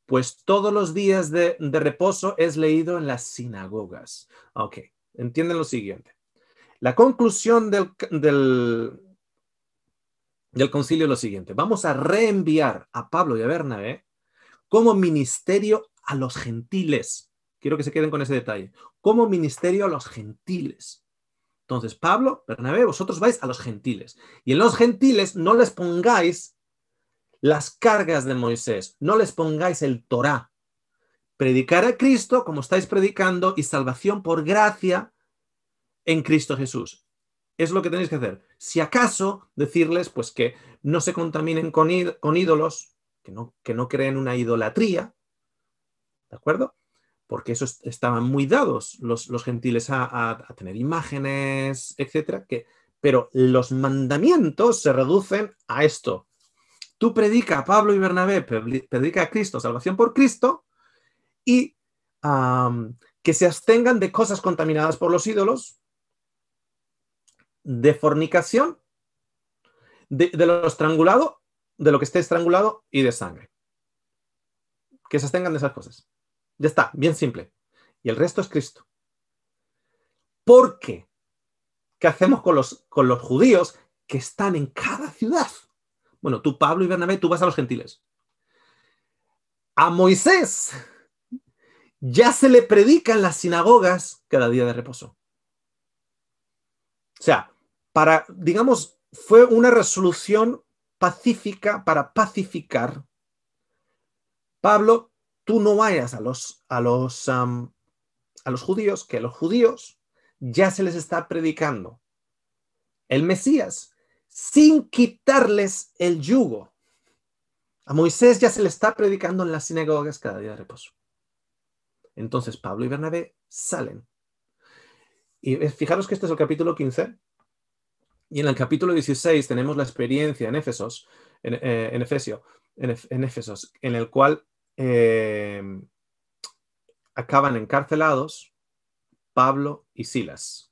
S1: pues todos los días de reposo es leído en las sinagogas. Ok, entienden lo siguiente. La conclusión del concilio es lo siguiente. Vamos a reenviar a Pablo y a Bernabé como ministerio a los gentiles. Quiero que se queden con ese detalle. Como ministerio a los gentiles. Entonces, Pablo, Bernabé, vosotros vais a los gentiles. Y en los gentiles no les pongáis las cargas de Moisés, no les pongáis el Torá. Predicar a Cristo como estáis predicando y salvación por gracia en Cristo Jesús. Es lo que tenéis que hacer. Si acaso, decirles pues que no se contaminen con ídolos, que no creen una idolatría, ¿de acuerdo? Porque eso estaban muy dados los gentiles a tener imágenes, etcétera, pero los mandamientos se reducen a esto. Tú predica a Pablo y Bernabé, predica a Cristo, salvación por Cristo, y que se abstengan de cosas contaminadas por los ídolos, de fornicación, de lo estrangulado, de lo que esté estrangulado y de sangre. Que se abstengan de esas cosas. Ya está, bien simple. Y el resto es Cristo. ¿Por qué? ¿Qué hacemos con los judíos que están en cada ciudad? Bueno, tú, Pablo y Bernabé, tú vas a los gentiles. A Moisés ya se le predica en las sinagogas cada día de reposo. O sea, digamos, fue una resolución pacífica para pacificar. Pablo, tú no vayas a los judíos, que a los judíos ya se les está predicando el Mesías sin quitarles el yugo. A Moisés ya se le está predicando en las sinagogas cada día de reposo. Entonces Pablo y Bernabé salen. Y fijaros que este es el capítulo 15. Y en el capítulo 16 tenemos la experiencia en Éfesos, en Éfesos, en el cual acaban encarcelados Pablo y Silas.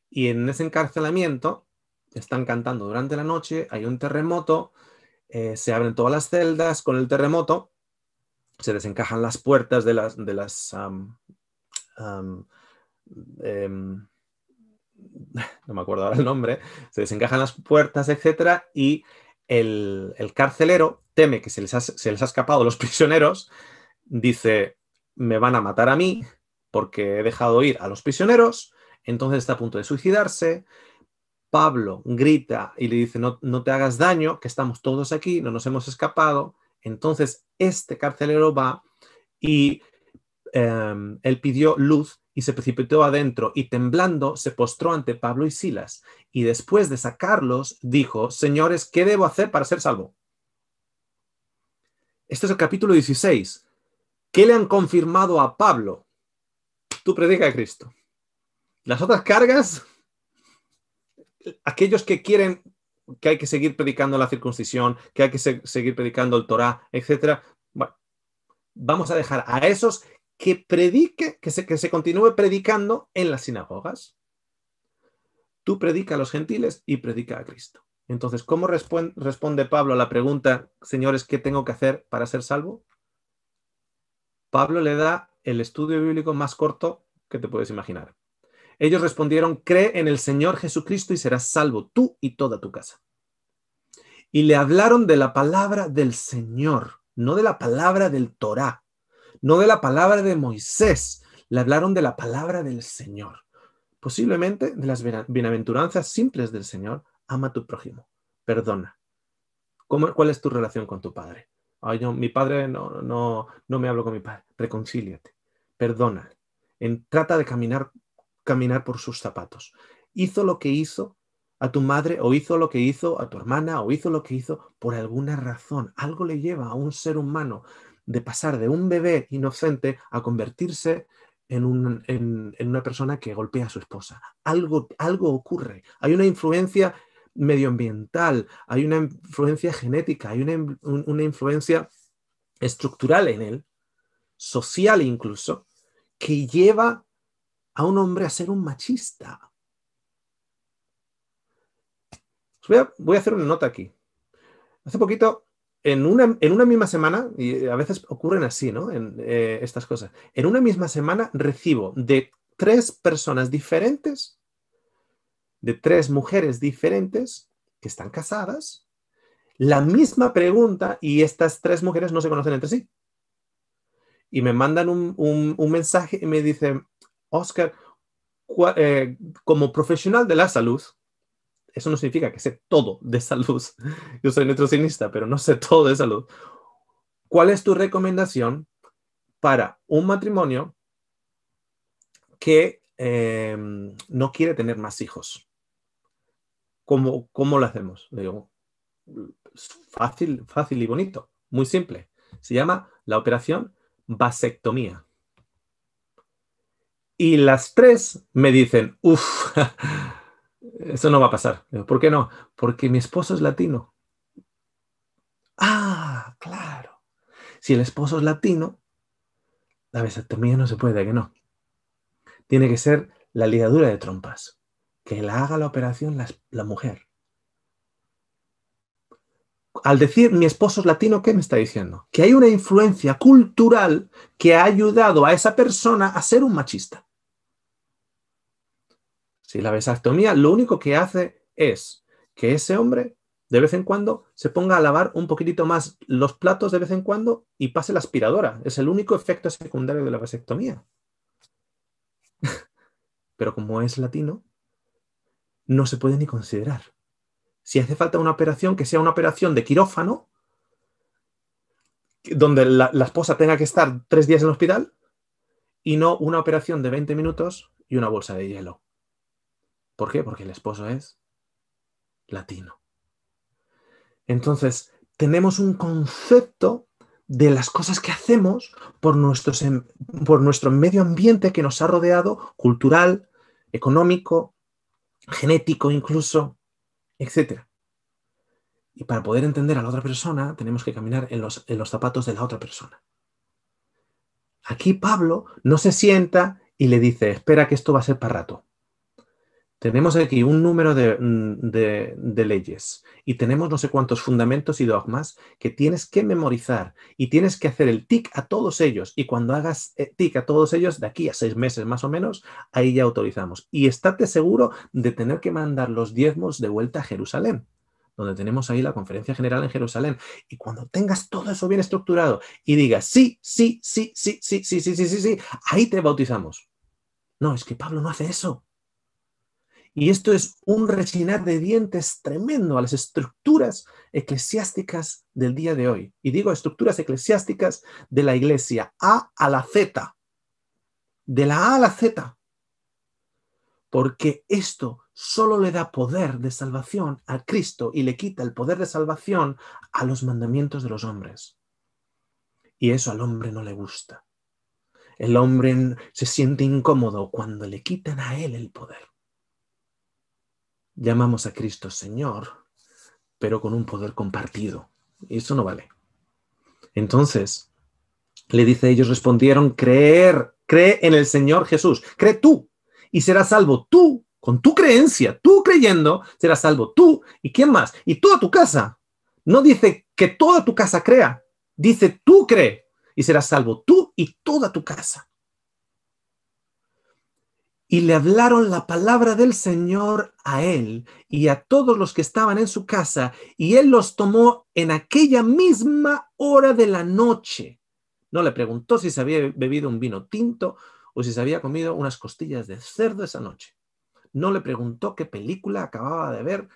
S1: Y en ese encarcelamiento están cantando durante la noche, hay un terremoto, se abren todas las celdas con el terremoto, se desencajan las puertas de las no me acuerdo ahora el nombre, se desencajan las puertas, etcétera, y el carcelero teme que se les ha escapado los prisioneros, dice, me van a matar a mí porque he dejado ir a los prisioneros, entonces está a punto de suicidarse. Pablo grita y le dice, no, no te hagas daño, que estamos todos aquí, no nos hemos escapado. Entonces este carcelero va y él pidió luz y se precipitó adentro y temblando se postró ante Pablo y Silas. Y después de sacarlos dijo, señores, ¿qué debo hacer para ser salvo? Este es el capítulo 16. ¿Qué le han confirmado a Pablo? Tú predica a Cristo. Las otras cargas, aquellos que quieren que hay que seguir predicando la circuncisión, que hay que seguir predicando el Torá, etc. Bueno, vamos a dejar a esos que predique, que se continúe predicando en las sinagogas. Tú predica a los gentiles y predica a Cristo. Entonces, ¿cómo responde Pablo a la pregunta, señores, ¿qué tengo que hacer para ser salvo? Pablo le da el estudio bíblico más corto que te puedes imaginar. Ellos respondieron, cree en el Señor Jesucristo y serás salvo tú y toda tu casa. Y le hablaron de la palabra del Señor, no de la palabra del Torá, no de la palabra de Moisés, le hablaron de la palabra del Señor. Posiblemente de las bienaventuranzas simples del Señor, ama a tu prójimo, perdona. ¿Cuál es tu relación con tu padre? Ay, no, mi padre no me hablo con mi padre. Reconcíliate, perdona. Trata de caminar por sus zapatos. Hizo lo que hizo a tu madre, o hizo lo que hizo a tu hermana, o hizo lo que hizo por alguna razón. Algo le lleva a un ser humano de pasar de un bebé inocente a convertirse en una persona que golpea a su esposa. Algo ocurre. Hay una influencia medioambiental, hay una influencia genética, hay una influencia estructural en él, social incluso, que lleva a un hombre a ser un machista. Voy a hacer una nota aquí. Hace poquito, en una misma semana, y a veces ocurren así, ¿no? Estas cosas. En una misma semana recibo de 3 personas diferentes, de 3 mujeres diferentes que están casadas, la misma pregunta y estas 3 mujeres no se conocen entre sí. Y me mandan un mensaje y me dicen, Oscar, como profesional de la salud, eso no significa que sé todo de salud. Yo soy nutricionista, pero no sé todo de salud. ¿Cuál es tu recomendación para un matrimonio que no quiere tener más hijos? ¿Cómo lo hacemos? Le digo, fácil y bonito, muy simple. Se llama la operación vasectomía. Y las 3 me dicen, uff, eso no va a pasar. ¿Por qué no? Porque mi esposo es latino. Ah, claro. Si el esposo es latino, la vasectomía no se puede, que no. Tiene que ser la ligadura de trompas. Que la haga la operación la mujer. Al decir mi esposo es latino, ¿qué me está diciendo? Que hay una influencia cultural que ha ayudado a esa persona a ser un machista. Si la vasectomía lo único que hace es que ese hombre de vez en cuando se ponga a lavar un poquitito más los platos de vez en cuando y pase la aspiradora. Es el único efecto secundario de la vasectomía. Pero como es latino, no se puede ni considerar. Si hace falta una operación, que sea una operación de quirófano, donde la esposa tenga que estar 3 días en el hospital, y no una operación de 20 minutos y una bolsa de hielo. ¿Por qué? Porque el esposo es latino. Entonces, tenemos un concepto de las cosas que hacemos por nuestro medio ambiente que nos ha rodeado, cultural, económico, genético incluso, etc. Y para poder entender a la otra persona, tenemos que caminar en los zapatos de la otra persona. Aquí Pablo no se sienta y le dice, espera que esto va a ser para rato. Tenemos aquí un número de leyes y tenemos no sé cuántos fundamentos y dogmas que tienes que memorizar y tienes que hacer el tic a todos ellos. Y cuando hagas tic a todos ellos, de aquí a 6 meses más o menos, ahí ya autorizamos. Y estate seguro de tener que mandar los diezmos de vuelta a Jerusalén, donde tenemos ahí la conferencia general en Jerusalén. Y cuando tengas todo eso bien estructurado y digas sí, sí, sí, sí, sí, sí, sí, sí, sí, sí, ahí te bautizamos. No, es que Pablo no hace eso. Y esto es un rechinar de dientes tremendo a las estructuras eclesiásticas del día de hoy. Y digo estructuras eclesiásticas de la iglesia A a la Z. De la A a la Z. Porque esto solo le da poder de salvación a Cristo y le quita el poder de salvación a los mandamientos de los hombres. Y eso al hombre no le gusta. El hombre se siente incómodo cuando le quitan a él el poder. Llamamos a Cristo Señor, pero con un poder compartido. Y eso no vale. Entonces, le dice, ellos respondieron, cree en el Señor Jesús. Cree tú y serás salvo tú, con tu creencia, tú creyendo, serás salvo tú. ¿Y quién más? Y toda tu casa. No dice que toda tu casa crea. Dice tú cree y serás salvo tú y toda tu casa. Y le hablaron la palabra del Señor a él y a todos los que estaban en su casa, y él los tomó en aquella misma hora de la noche. No le preguntó si se había bebido un vino tinto o si se había comido unas costillas de cerdo esa noche. No le preguntó qué película acababa de ver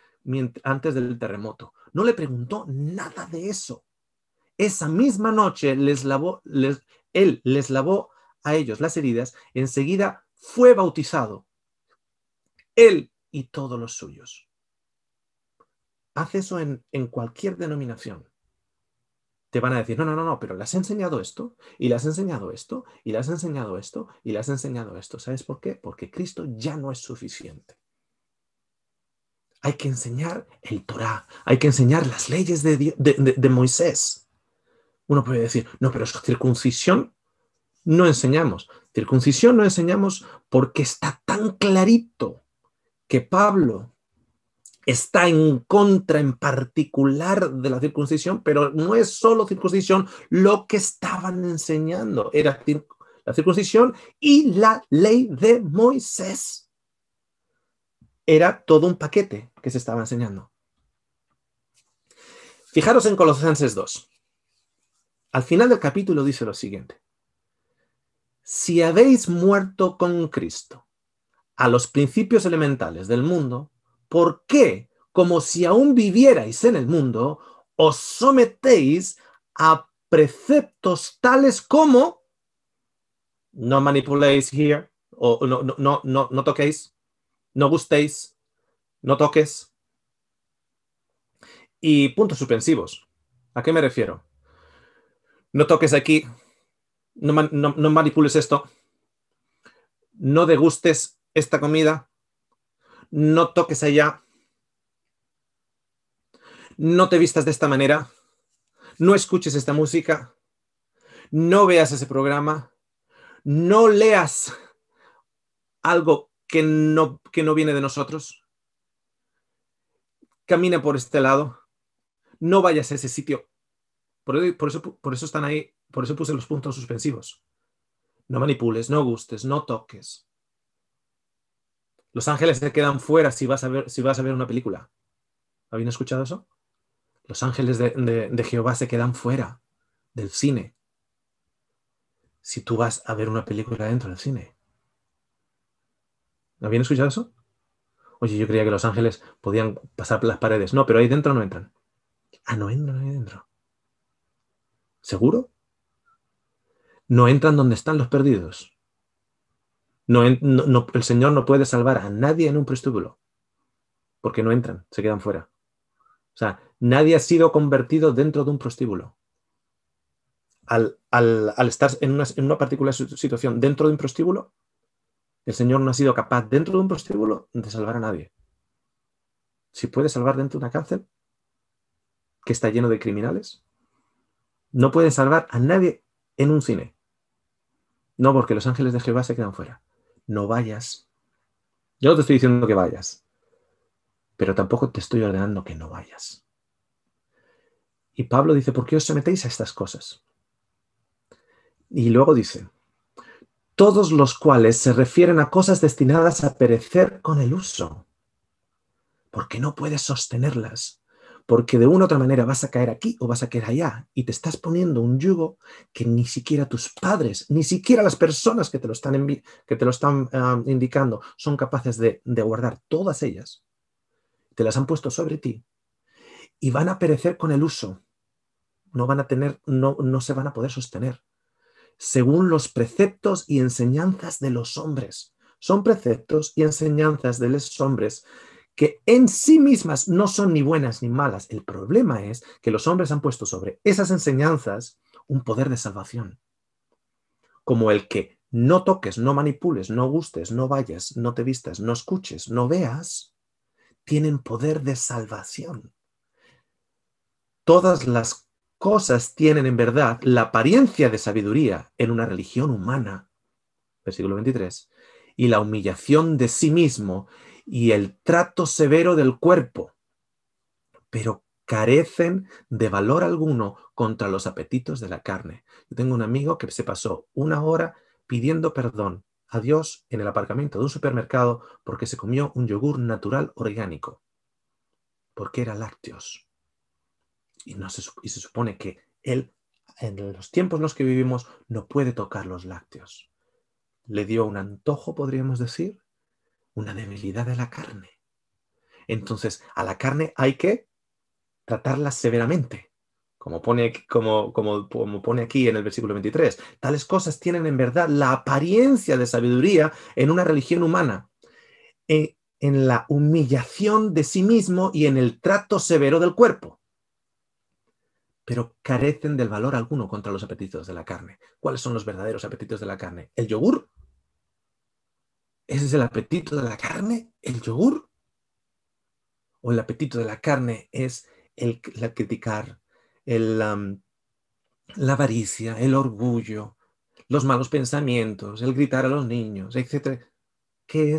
S1: antes del terremoto. No le preguntó nada de eso. Esa misma noche él les lavó a ellos las heridas. Enseguida fue bautizado, él y todos los suyos. Haz eso en cualquier denominación. Te van a decir, no, pero le has enseñado esto, y le has enseñado esto, y le has enseñado esto, y le has enseñado esto. ¿Sabes por qué? Porque Cristo ya no es suficiente. Hay que enseñar el Torá, hay que enseñar las leyes de Moisés. Uno puede decir, no, pero circuncisión no enseñamos. Circuncisión no enseñamos porque está tan clarito que Pablo está en contra en particular de la circuncisión, pero no es solo circuncisión lo que estaban enseñando, era la circuncisión y la ley de Moisés. Era todo un paquete que se estaba enseñando. Fijaros en Colosenses 2. Al final del capítulo dice lo siguiente: si habéis muerto con Cristo a los principios elementales del mundo, ¿por qué, como si aún vivierais en el mundo, os sometéis a preceptos tales como no manipuléis here, o no toquéis, no gustéis, no toques, y puntos suspensivos? ¿A qué me refiero? No toques aquí, no manipules esto, no degustes esta comida, no toques allá, no te vistas de esta manera, no escuches esta música, no veas ese programa, no leas algo que no viene de nosotros, camina por este lado, no vayas a ese sitio. Por eso están ahí, por eso puse los puntos suspensivos. No manipules, no gustes, no toques. Los ángeles se quedan fuera si vas a ver una película. ¿Habían escuchado eso? Los ángeles de Jehová se quedan fuera del cine si tú vas a ver una película dentro del cine. ¿Habían escuchado eso? Oye, yo creía que los ángeles podían pasar por las paredes. No, pero ahí dentro no entran. Ah, no entran ahí dentro. ¿Seguro? No entran donde están los perdidos. El Señor no puede salvar a nadie en un prostíbulo porque no entran, se quedan fuera. O sea, nadie ha sido convertido dentro de un prostíbulo. Al estar en una particular situación dentro de un prostíbulo, el Señor no ha sido capaz dentro de un prostíbulo de salvar a nadie. Si puede salvar dentro de una cárcel que está lleno de criminales, no puede salvar a nadie en un cine. No, porque los ángeles de Jehová se quedan fuera. No vayas. Yo no te estoy diciendo que vayas, pero tampoco te estoy ordenando que no vayas. Y Pablo dice, ¿por qué os sometéis a estas cosas? Y luego dice, todos los cuales se refieren a cosas destinadas a perecer con el uso, porque no puedes sostenerlas, porque de una u otra manera vas a caer aquí o vas a caer allá, y te estás poniendo un yugo que ni siquiera tus padres, ni siquiera las personas que te lo están indicando son capaces de guardar, todas ellas, te las han puesto sobre ti, y van a perecer con el uso, no se van a poder sostener, según los preceptos y enseñanzas de los hombres. Son preceptos y enseñanzas de los hombres que en sí mismas no son ni buenas ni malas. El problema es que los hombres han puesto sobre esas enseñanzas un poder de salvación, como el que no toques, no manipules, no gustes, no vayas, no te vistas, no escuches, no veas, tienen poder de salvación. Todas las cosas tienen en verdad la apariencia de sabiduría en una religión humana, versículo 23, y la humillación de sí mismo y el trato severo del cuerpo, pero carecen de valor alguno contra los apetitos de la carne. Yo tengo un amigo que se pasó 1 hora pidiendo perdón a Dios en el aparcamiento de un supermercado porque se comió un yogur natural orgánico, porque era lácteos. Y se supone que él, en los tiempos en los que vivimos, no puede tocar los lácteos. Le dio un antojo, podríamos decir, una debilidad de la carne. Entonces, a la carne hay que tratarla severamente, como pone aquí en el versículo 23. Tales cosas tienen en verdad la apariencia de sabiduría en una religión humana, en la humillación de sí mismo y en el trato severo del cuerpo, pero carecen del valor alguno contra los apetitos de la carne. ¿Cuáles son los verdaderos apetitos de la carne? ¿El yogur? ¿Ese es el apetito de la carne? ¿El yogur? ¿O el apetito de la carne es el criticar, la avaricia, el orgullo, los malos pensamientos, el gritar a los niños, etcétera? ¿Qué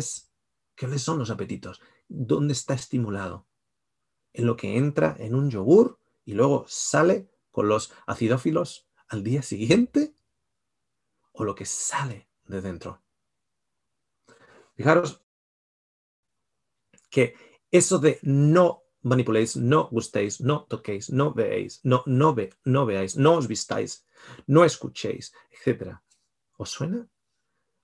S1: son los apetitos? ¿Dónde está estimulado? ¿En lo que entra en un yogur y luego sale con los acidófilos al día siguiente? ¿O lo que sale de dentro? Fijaros que eso de no manipuléis, no gustéis, no toquéis, no veáis, no veáis, no os vistáis, no escuchéis, etc. ¿Os suena?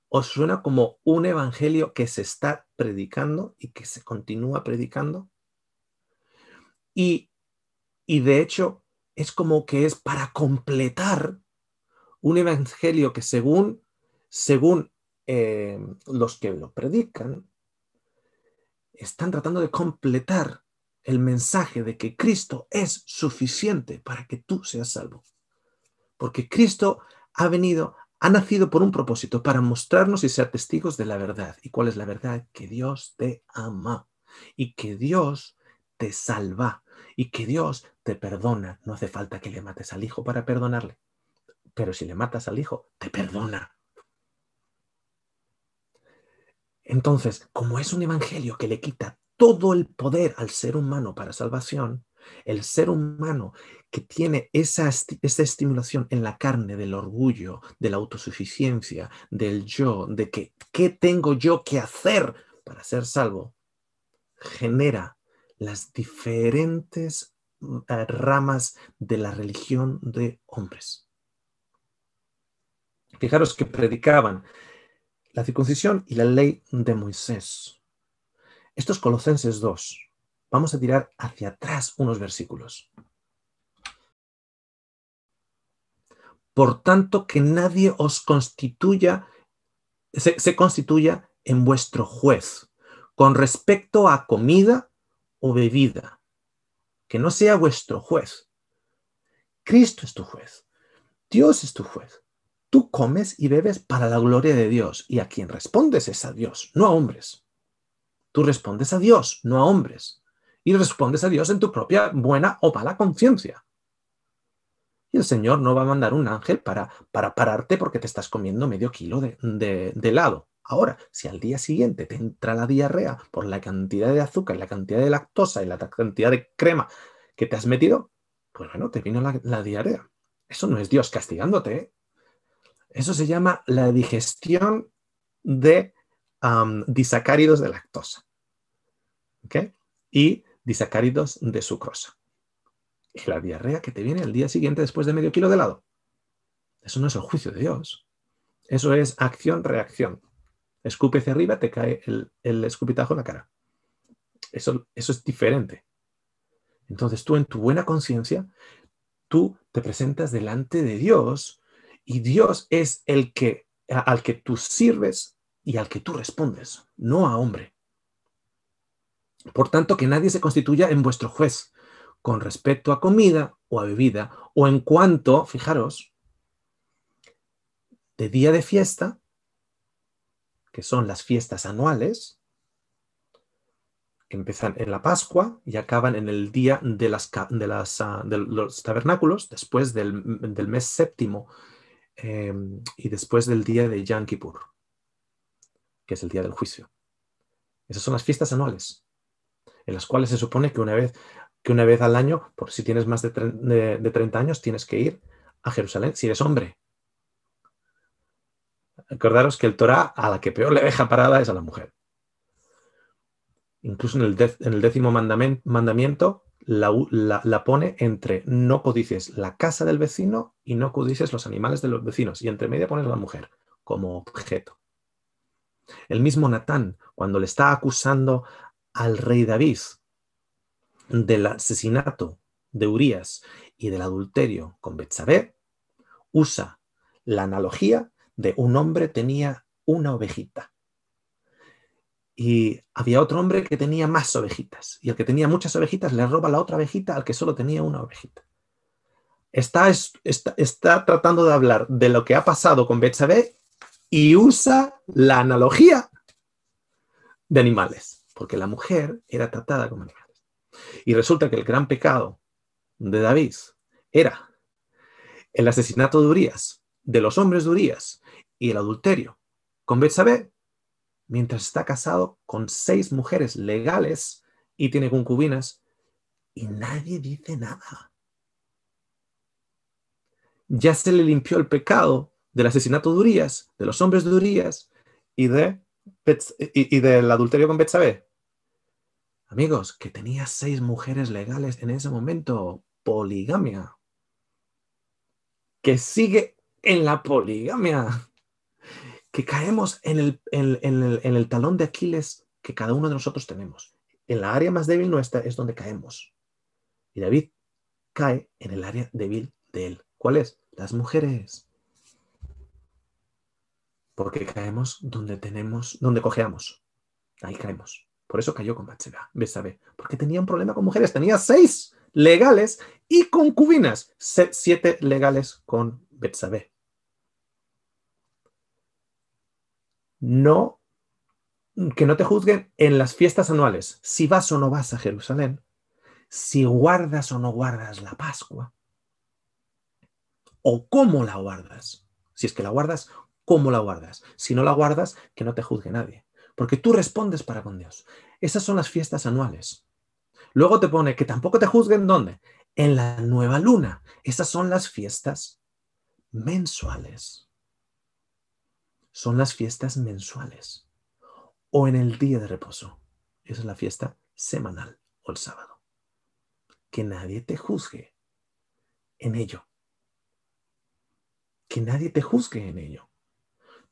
S1: ¿Os suena como un evangelio que se está predicando y que se continúa predicando? Y de hecho es como que es para completar un evangelio que según los que lo predican, están tratando de completar el mensaje de que Cristo es suficiente para que tú seas salvo. Porque Cristo ha nacido por un propósito, para mostrarnos y ser testigos de la verdad. ¿Y cuál es la verdad? Que Dios te ama y que Dios te salva. y que Dios te perdona. No hace falta que le mates al hijo para perdonarle, pero si le matas al hijo, te perdona. Entonces, como es un evangelio que le quita todo el poder al ser humano para salvación, el ser humano que tiene esa estimulación en la carne del orgullo, de la autosuficiencia, del yo, de que qué tengo yo que hacer para ser salvo, genera las diferentes ramas de la religión de hombres. Fijaros que predicaban la circuncisión y la ley de Moisés. Esto es Colosenses 2. Vamos a tirar hacia atrás unos versículos. Por tanto, que nadie os constituya, se constituya en vuestro juez con respecto a comida o bebida. Que no sea vuestro juez. Cristo es tu juez. Dios es tu juez. Tú comes y bebes para la gloria de Dios. Y a quien respondes es a Dios, no a hombres. Tú respondes a Dios, no a hombres. Y respondes a Dios en tu propia buena o mala conciencia. Y el Señor no va a mandar un ángel para pararte porque te estás comiendo medio kilo de helado. Ahora, si al día siguiente te entra la diarrea por la cantidad de azúcar, la cantidad de lactosa y la cantidad de crema que te has metido, pues bueno, te vino la diarrea. Eso no es Dios castigándote, ¿eh? Eso se llama la digestión de disacáridos de lactosa, ¿ok? Y disacáridos de sucrosa. Y la diarrea que te viene al día siguiente después de medio kilo de helado. Eso no es el juicio de Dios. Eso es acción-reacción. Escupe hacia arriba, te cae el escupitajo en la cara. Eso es diferente. Entonces tú en tu buena conciencia, tú te presentas delante de Dios y Dios es al que tú sirves y al que tú respondes, no a hombre. Por tanto, que nadie se constituya en vuestro juez con respecto a comida o a bebida o en cuanto, fijaros, de día de fiesta, que son las fiestas anuales, que empiezan en la Pascua y acaban en el día de los tabernáculos, después del mes séptimo y después del día de Yom Kippur, que es el día del juicio. Esas son las fiestas anuales, en las cuales se supone que una vez al año, por si tienes más de 30 años, tienes que ir a Jerusalén si eres hombre. Acordaros que el Torá a la que peor le deja parada es a la mujer. Incluso en el 10º mandamiento la pone entre no codicies la casa del vecino y no codicies los animales de los vecinos. Y entre medio pones a la mujer como objeto. El mismo Natán, cuando le está acusando al rey David del asesinato de Urías y del adulterio con Betsabé, usa la analogía de un hombre tenía una ovejita. Y había otro hombre que tenía más ovejitas. Y el que tenía muchas ovejitas le roba la otra ovejita al que solo tenía una ovejita. Está tratando de hablar de lo que ha pasado con Betsabé y usa la analogía de animales. Porque la mujer era tratada como animales. Y resulta que el gran pecado de David era el asesinato de Urías, de los hombres de Urías y el adulterio con Betsabé, mientras está casado con 6 mujeres legales y tiene concubinas, y nadie dice nada. Ya se le limpió el pecado del asesinato de Urías, de los hombres de Urías y del adulterio con Betsabé. Amigos, que tenía 6 mujeres legales en ese momento, poligamia. Que sigue en la poligamia. Que caemos en el talón de Aquiles que cada uno de nosotros tenemos. En la área más débil nuestra es donde caemos. Y David cae en el área débil de él. ¿Cuál es? Las mujeres. Porque caemos donde cojeamos. Ahí caemos. Por eso cayó con Betsabé. Porque tenía un problema con mujeres. Tenía 6 legales y concubinas. 7 legales con Betsabé. No, que no te juzguen en las fiestas anuales. Si vas o no vas a Jerusalén, si guardas o no guardas la Pascua, o cómo la guardas. Si es que la guardas, ¿cómo la guardas? Si no la guardas, que no te juzgue nadie, porque tú respondes para con Dios. Esas son las fiestas anuales. Luego te pone que tampoco te juzguen, ¿dónde? En la nueva luna. Esas son las fiestas mensuales. Son las fiestas mensuales. O en el día de reposo. Esa es la fiesta semanal o el sábado. Que nadie te juzgue en ello. Que nadie te juzgue en ello.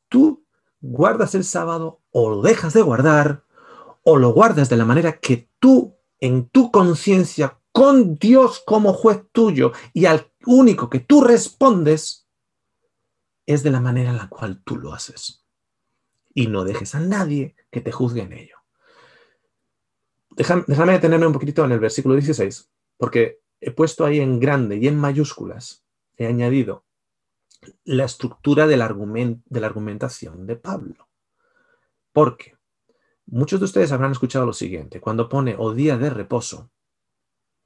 S1: Tú guardas el sábado o lo dejas de guardar o lo guardas de la manera que tú, en tu conciencia, con Dios como juez tuyo y al único que tú respondes, es de la manera en la cual tú lo haces. Y no dejes a nadie que te juzgue en ello. Déjame detenerme un poquito en el versículo 16, porque he puesto ahí en grande y en mayúsculas, he añadido la estructura de la argumentación de Pablo. Porque muchos de ustedes habrán escuchado lo siguiente, cuando pone o día de reposo,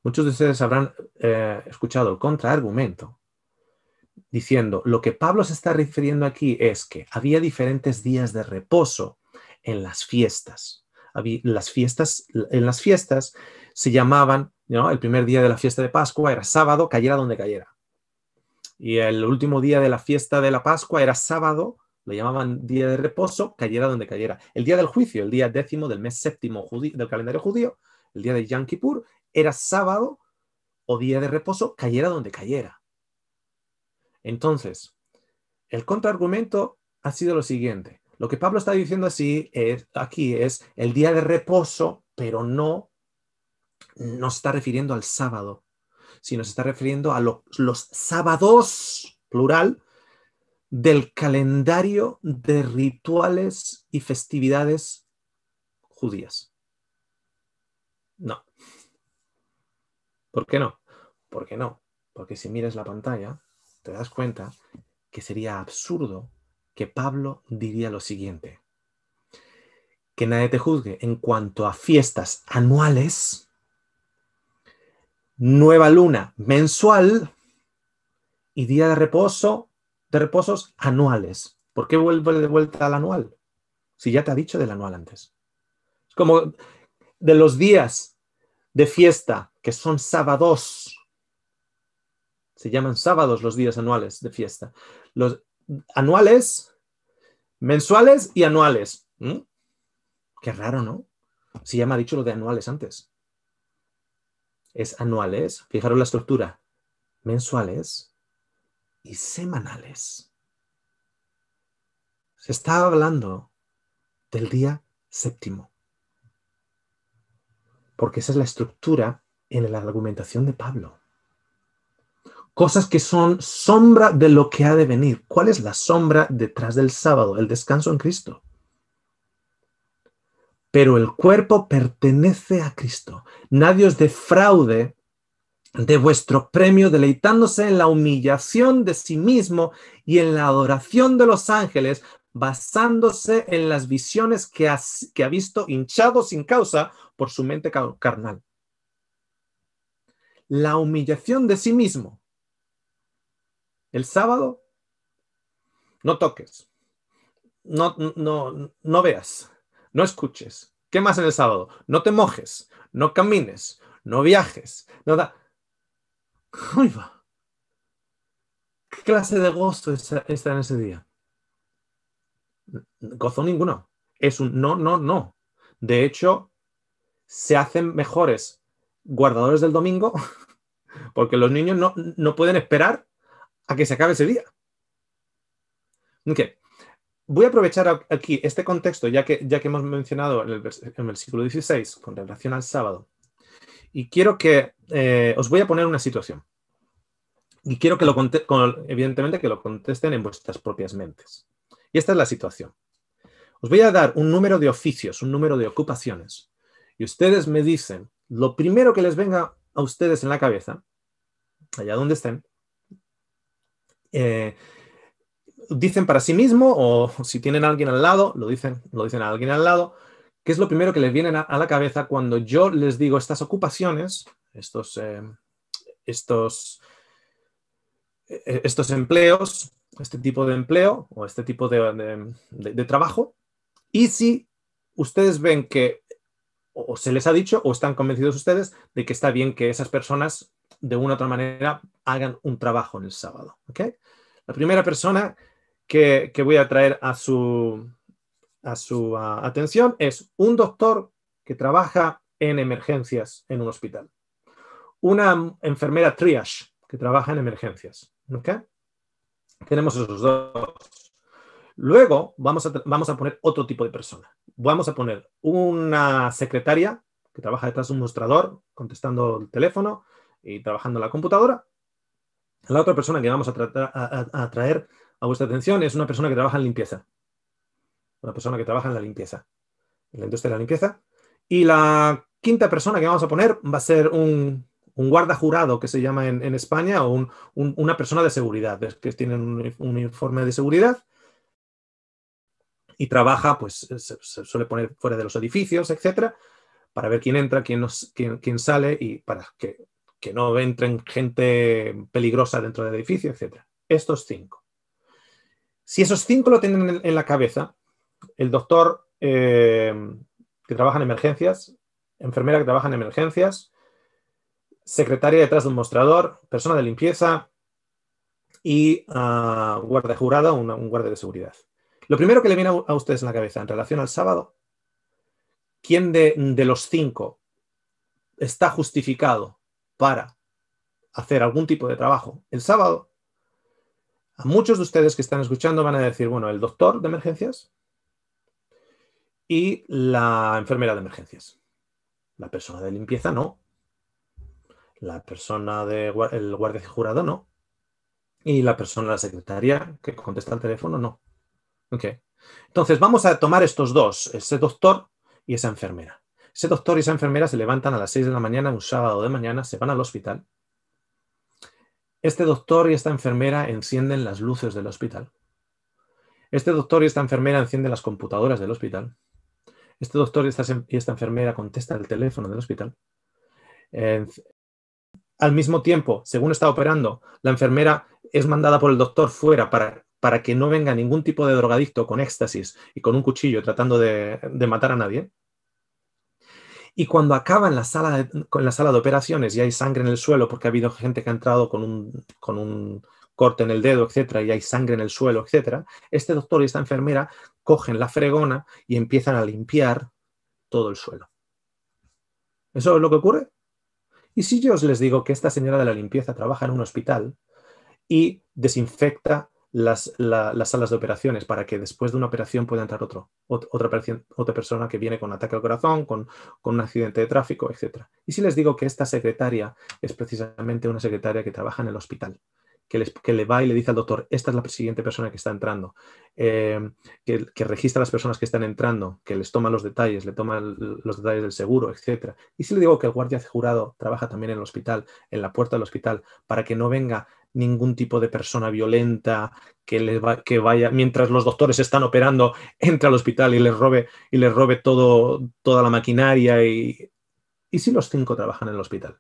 S1: muchos de ustedes habrán escuchado el contraargumento, diciendo, lo que Pablo se está refiriendo aquí es que había diferentes días de reposo en las fiestas. En las fiestas se llamaban, ¿no? El primer día de la fiesta de Pascua era sábado, cayera donde cayera. Y el último día de la fiesta de la Pascua era sábado, lo llamaban día de reposo, cayera donde cayera. El día del juicio, el día 10º del mes séptimo del calendario judío, el día de Yom Kippur, era sábado o día de reposo, cayera donde cayera. Entonces, el contraargumento ha sido lo siguiente. Lo que Pablo está diciendo aquí es el día de reposo, pero no se está refiriendo al sábado, sino se está refiriendo a los sábados, plural, del calendario de rituales y festividades judías. No. ¿Por qué no? ¿Por qué no? Porque si miras la pantalla, te das cuenta que sería absurdo que Pablo diría lo siguiente: que nadie te juzgue en cuanto a fiestas anuales, nueva luna mensual y día de reposos anuales. ¿Por qué vuelve de vuelta al anual? Si ya te ha dicho del anual antes. Es como de los días de fiesta que son sábados. Se llaman sábados los días anuales de fiesta. Los anuales, mensuales y anuales. Qué raro, ¿no? Si ya me ha dicho lo de anuales antes. Es anuales, fijaros la estructura, mensuales y semanales. Se está hablando del día séptimo. Porque esa es la estructura en la argumentación de Pablo. Cosas que son sombra de lo que ha de venir. ¿Cuál es la sombra detrás del sábado? El descanso en Cristo. Pero el cuerpo pertenece a Cristo. Nadie os defraude de vuestro premio, deleitándose en la humillación de sí mismo y en la adoración de los ángeles, basándose en las visiones que ha visto, hinchado sin causa por su mente carnal. La humillación de sí mismo. El sábado, no toques, no veas, no escuches. ¿Qué más en el sábado? No te mojes, no camines, no viajes. ¡Ay, va! ¿Qué clase de gozo está en ese día? Gozo ninguno. Es un no. De hecho, se hacen mejores guardadores del domingo porque los niños no pueden esperar a que se acabe ese día. Okay. Voy a aprovechar aquí este contexto, ya que hemos mencionado en el versículo 16 con relación al sábado, y quiero que os voy a poner una situación. Y quiero que evidentemente que lo contesten en vuestras propias mentes. Y esta es la situación. Os voy a dar un número de oficios, un número de ocupaciones, y ustedes me dicen lo primero que les venga a ustedes en la cabeza, allá donde estén, dicen para sí mismo, o si tienen a alguien al lado, lo dicen a alguien al lado, qué es lo primero que les viene a la cabeza cuando yo les digo estas ocupaciones, estos empleos, este tipo de empleo o este tipo de trabajo. Y si ustedes ven que o se les ha dicho o están convencidos ustedes de que está bien que esas personas de una u otra manera hagan un trabajo en el sábado. ¿Okay? La primera persona que voy a traer a su atención es un doctor que trabaja en emergencias en un hospital. Una enfermera triage que trabaja en emergencias. ¿Okay? Tenemos esos dos. Luego vamos a poner otro tipo de persona. Vamos a poner una secretaria que trabaja detrás de un mostrador, contestando el teléfono y trabajando en la computadora. La otra persona que vamos a traer a vuestra atención es una persona que trabaja en limpieza. Una persona que trabaja en la limpieza, en la industria de la limpieza. Y la quinta persona que vamos a poner va a ser un guarda jurado, que se llama en España, o una persona de seguridad, que tienen un uniforme de seguridad y trabaja, pues se suele poner fuera de los edificios, etcétera, para ver quién entra, quién sale y para que no entren gente peligrosa dentro del edificio, etcétera. Estos 5. Si esos 5 lo tienen en la cabeza, el doctor que trabaja en emergencias, enfermera que trabaja en emergencias, secretaria detrás de un mostrador, persona de limpieza y guardia jurada, un guardia de seguridad. Lo primero que le viene a ustedes en la cabeza en relación al sábado, ¿quién de los 5 está justificado para hacer algún tipo de trabajo el sábado? A muchos de ustedes que están escuchando van a decir, bueno, el doctor de emergencias y la enfermera de emergencias. La persona de limpieza no. La persona el guardia jurado no. Y la persona, la secretaria que contesta el teléfono no. Okay. Entonces vamos a tomar estos dos, ese doctor y esa enfermera. Ese doctor y esa enfermera se levantan a las 6 de la mañana, un sábado de mañana, se van al hospital. Este doctor y esta enfermera encienden las luces del hospital. Este doctor y esta enfermera encienden las computadoras del hospital. Este doctor y esta enfermera contestan el teléfono del hospital. Al mismo tiempo, según está operando, la enfermera es mandada por el doctor fuera para que no venga ningún tipo de drogadicto con éxtasis y con un cuchillo tratando de matar a nadie. Y cuando acaba en la sala de operaciones y hay sangre en el suelo porque ha habido gente que ha entrado con un corte en el dedo, etcétera, y hay sangre en el suelo, etcétera, este doctor y esta enfermera cogen la fregona y empiezan a limpiar todo el suelo. ¿Eso es lo que ocurre? ¿Y si yo os les digo que esta señora de la limpieza trabaja en un hospital y desinfecta las salas de operaciones para que después de una operación pueda entrar otra persona que viene con ataque al corazón, con un accidente de tráfico, etc.? Y si les digo que esta secretaria es precisamente una secretaria que trabaja en el hospital, que le va y le dice al doctor, esta es la siguiente persona que está entrando, que registra a las personas que están entrando, que les toma los detalles, le toma los detalles del seguro, etc. Y si le digo que el guardia jurado trabaja también en el hospital, en la puerta del hospital, para que no venga ningún tipo de persona violenta que vaya, mientras los doctores están operando, entre al hospital y les robe toda la maquinaria. ¿Y si los 5 trabajan en el hospital?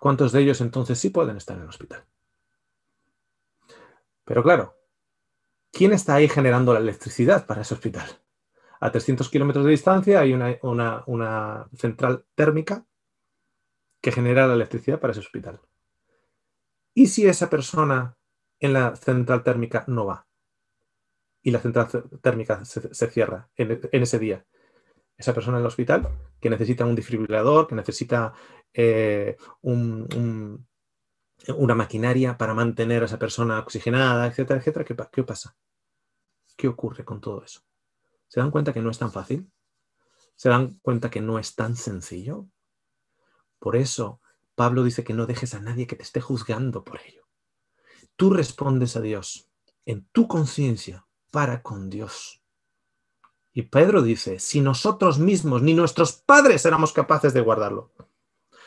S1: ¿Cuántos de ellos entonces sí pueden estar en el hospital? Pero claro, ¿quién está ahí generando la electricidad para ese hospital? A 300 kilómetros de distancia hay una central térmica que genera la electricidad para ese hospital. ¿Y si esa persona en la central térmica no va? Y la central térmica se cierra en ese día. Esa persona en el hospital que necesita un desfibrilador, que necesita una maquinaria para mantener a esa persona oxigenada, etcétera, etcétera. ¿Qué pasa? ¿Qué ocurre con todo eso? ¿Se dan cuenta que no es tan fácil? ¿Se dan cuenta que no es tan sencillo? Por eso Pablo dice que no dejes a nadie que te esté juzgando por ello. Tú respondes a Dios en tu conciencia para con Dios. Y Pedro dice, si nosotros mismos ni nuestros padres éramos capaces de guardarlo,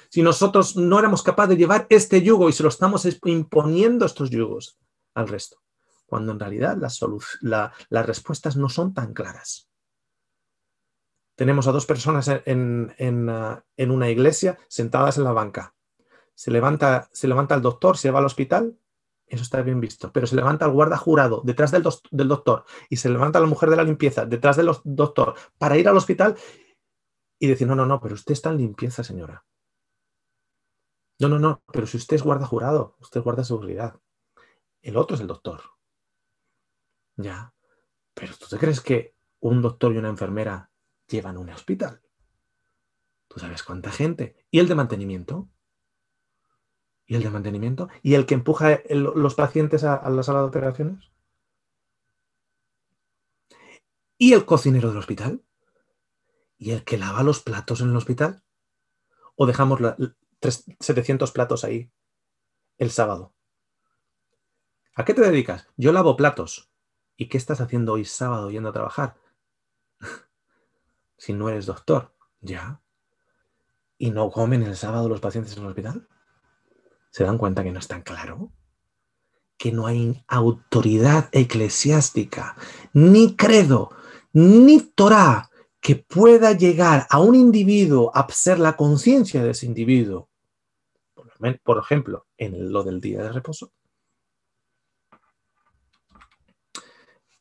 S1: si nosotros no éramos capaces de llevar este yugo y se lo estamos imponiendo estos yugos al resto, cuando en realidad las respuestas no son tan claras. Tenemos a dos personas en una iglesia sentadas en la banca. Se levanta el doctor, se va al hospital, eso está bien visto, pero se levanta el guarda jurado detrás del doctor y se levanta la mujer de la limpieza detrás del doctor para ir al hospital y decir, no, no, no, pero usted está en limpieza, señora. No, no, no, pero si usted es guarda jurado, usted es guarda de seguridad. El otro es el doctor. Ya, pero ¿tú te crees que un doctor y una enfermera llevan un hospital? ¿Tú sabes cuánta gente? ¿Y el de mantenimiento? ¿Y el de mantenimiento? ¿Y el que empuja los pacientes a la sala de operaciones? ¿Y el cocinero del hospital? ¿Y el que lava los platos en el hospital? ¿O dejamos 700 platos ahí el sábado? ¿A qué te dedicas? Yo lavo platos. ¿Y qué estás haciendo hoy sábado yendo a trabajar? Si no eres doctor, ya. ¿Y no comen el sábado los pacientes en el hospital? ¿Se dan cuenta que no es tan claro? Que no hay autoridad eclesiástica, ni credo, ni Torá que pueda llegar a un individuo a ser la conciencia de ese individuo. Por ejemplo, en lo del día de reposo.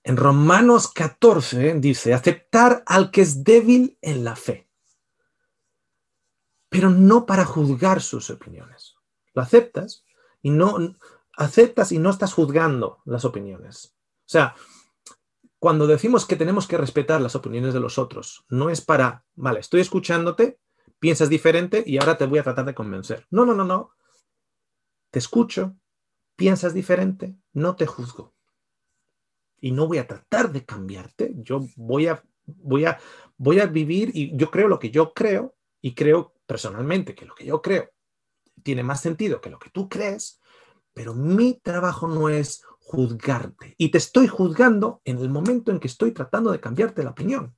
S1: En Romanos 14 dice, aceptar al que es débil en la fe, pero no para juzgar sus opiniones. Lo aceptas y no estás juzgando las opiniones. O sea, cuando decimos que tenemos que respetar las opiniones de los otros, no es para, vale, estoy escuchándote, piensas diferente y ahora te voy a tratar de convencer. No, no, no, no. Te escucho, piensas diferente, no te juzgo. Y no voy a tratar de cambiarte. Yo voy a vivir y yo creo lo que yo creo y creo personalmente que lo que yo creo tiene más sentido que lo que tú crees, pero mi trabajo no es juzgarte. Y te estoy juzgando en el momento en que estoy tratando de cambiarte la opinión.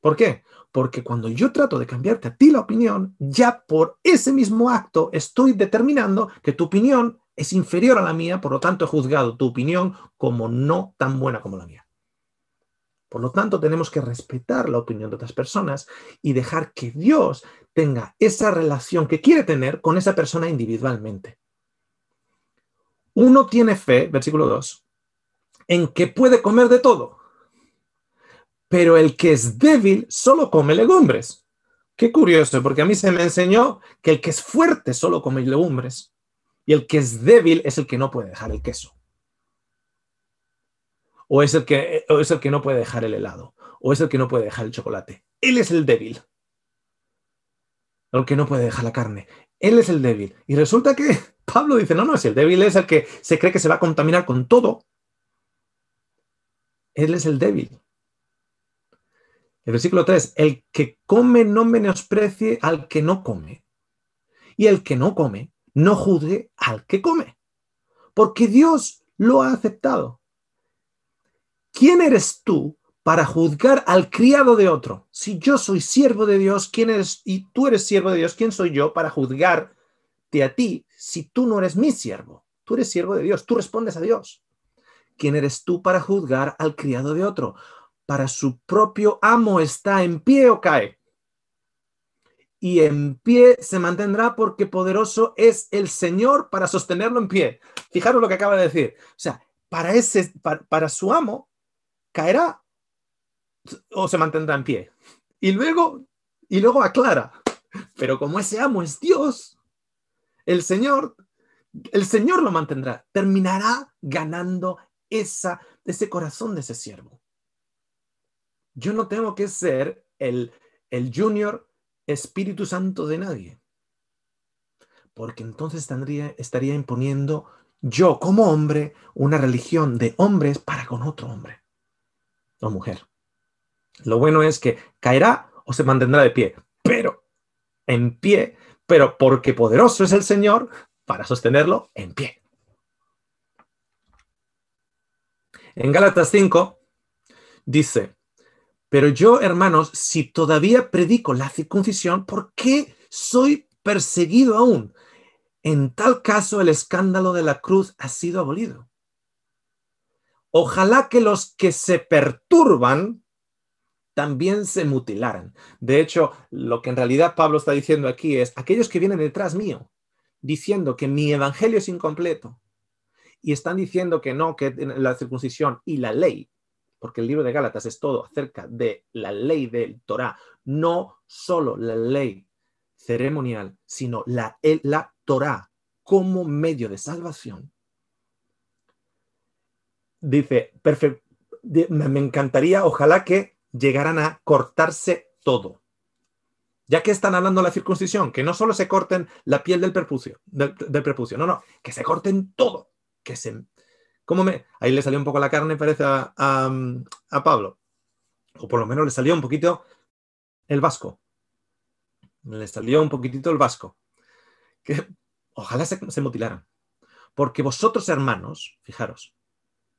S1: ¿Por qué? Porque cuando yo trato de cambiarte a ti la opinión, ya por ese mismo acto estoy determinando que tu opinión es inferior a la mía, por lo tanto he juzgado tu opinión como no tan buena como la mía. Por lo tanto, tenemos que respetar la opinión de otras personas y dejar que Dios tenga esa relación que quiere tener con esa persona individualmente. Uno tiene fe, versículo 2, en que puede comer de todo, pero el que es débil solo come legumbres. Qué curioso, porque a mí se me enseñó que el que es fuerte solo come legumbres y el que es débil es el que no puede dejar el queso. O es el que no puede dejar el helado. O es el que no puede dejar el chocolate. Él es el débil. El que no puede dejar la carne. Él es el débil. Y resulta que Pablo dice, no, si el débil es el que se cree que se va a contaminar con todo. Él es el débil. El versículo 3, el que come no menosprecie al que no come. Y el que no come, no juzgue al que come. Porque Dios lo ha aceptado. ¿Quién eres tú para juzgar al criado de otro? Si yo soy siervo de Dios, ¿quién eres? Y tú eres siervo de Dios, ¿quién soy yo para juzgarte a ti si tú no eres mi siervo? Tú eres siervo de Dios, tú respondes a Dios. ¿Quién eres tú para juzgar al criado de otro? Para su propio amo está en pie o cae. Y en pie se mantendrá porque poderoso es el Señor para sostenerlo en pie. Fijaros lo que acaba de decir. O sea, para su amo caerá o se mantendrá en pie. Y luego aclara, pero como ese amo es Dios, el Señor lo mantendrá, terminará ganando ese corazón de ese siervo. Yo no tengo que ser el junior Espíritu Santo de nadie, porque entonces estaría imponiendo yo como hombre una religión de hombres para con otro hombre o mujer. Lo bueno es que caerá o se mantendrá de pie, pero en pie, pero porque poderoso es el Señor para sostenerlo en pie. En Gálatas 5 dice, pero yo, hermanos, si todavía predico la circuncisión, ¿por qué soy perseguido aún? En tal caso, el escándalo de la cruz ha sido abolido. Ojalá que los que se perturban también se mutilaran. De hecho, lo que en realidad Pablo está diciendo aquí es, aquellos que vienen detrás mío, diciendo que mi evangelio es incompleto, y están diciendo que no, que la circuncisión y la ley, porque el libro de Gálatas es todo acerca de la ley del Torá, no solo la ley ceremonial, sino la Torá como medio de salvación. Dice, me encantaría, ojalá que llegaran a cortarse todo. Ya que están hablando de la circuncisión, que no solo se corten la piel del prepucio, no, que se corten todo, que se... Ahí le salió un poco la carne, parece, a Pablo. O por lo menos le salió un poquito el vasco. Le salió un poquitito el vasco. Que ojalá se mutilaran. Porque vosotros, hermanos, fijaros,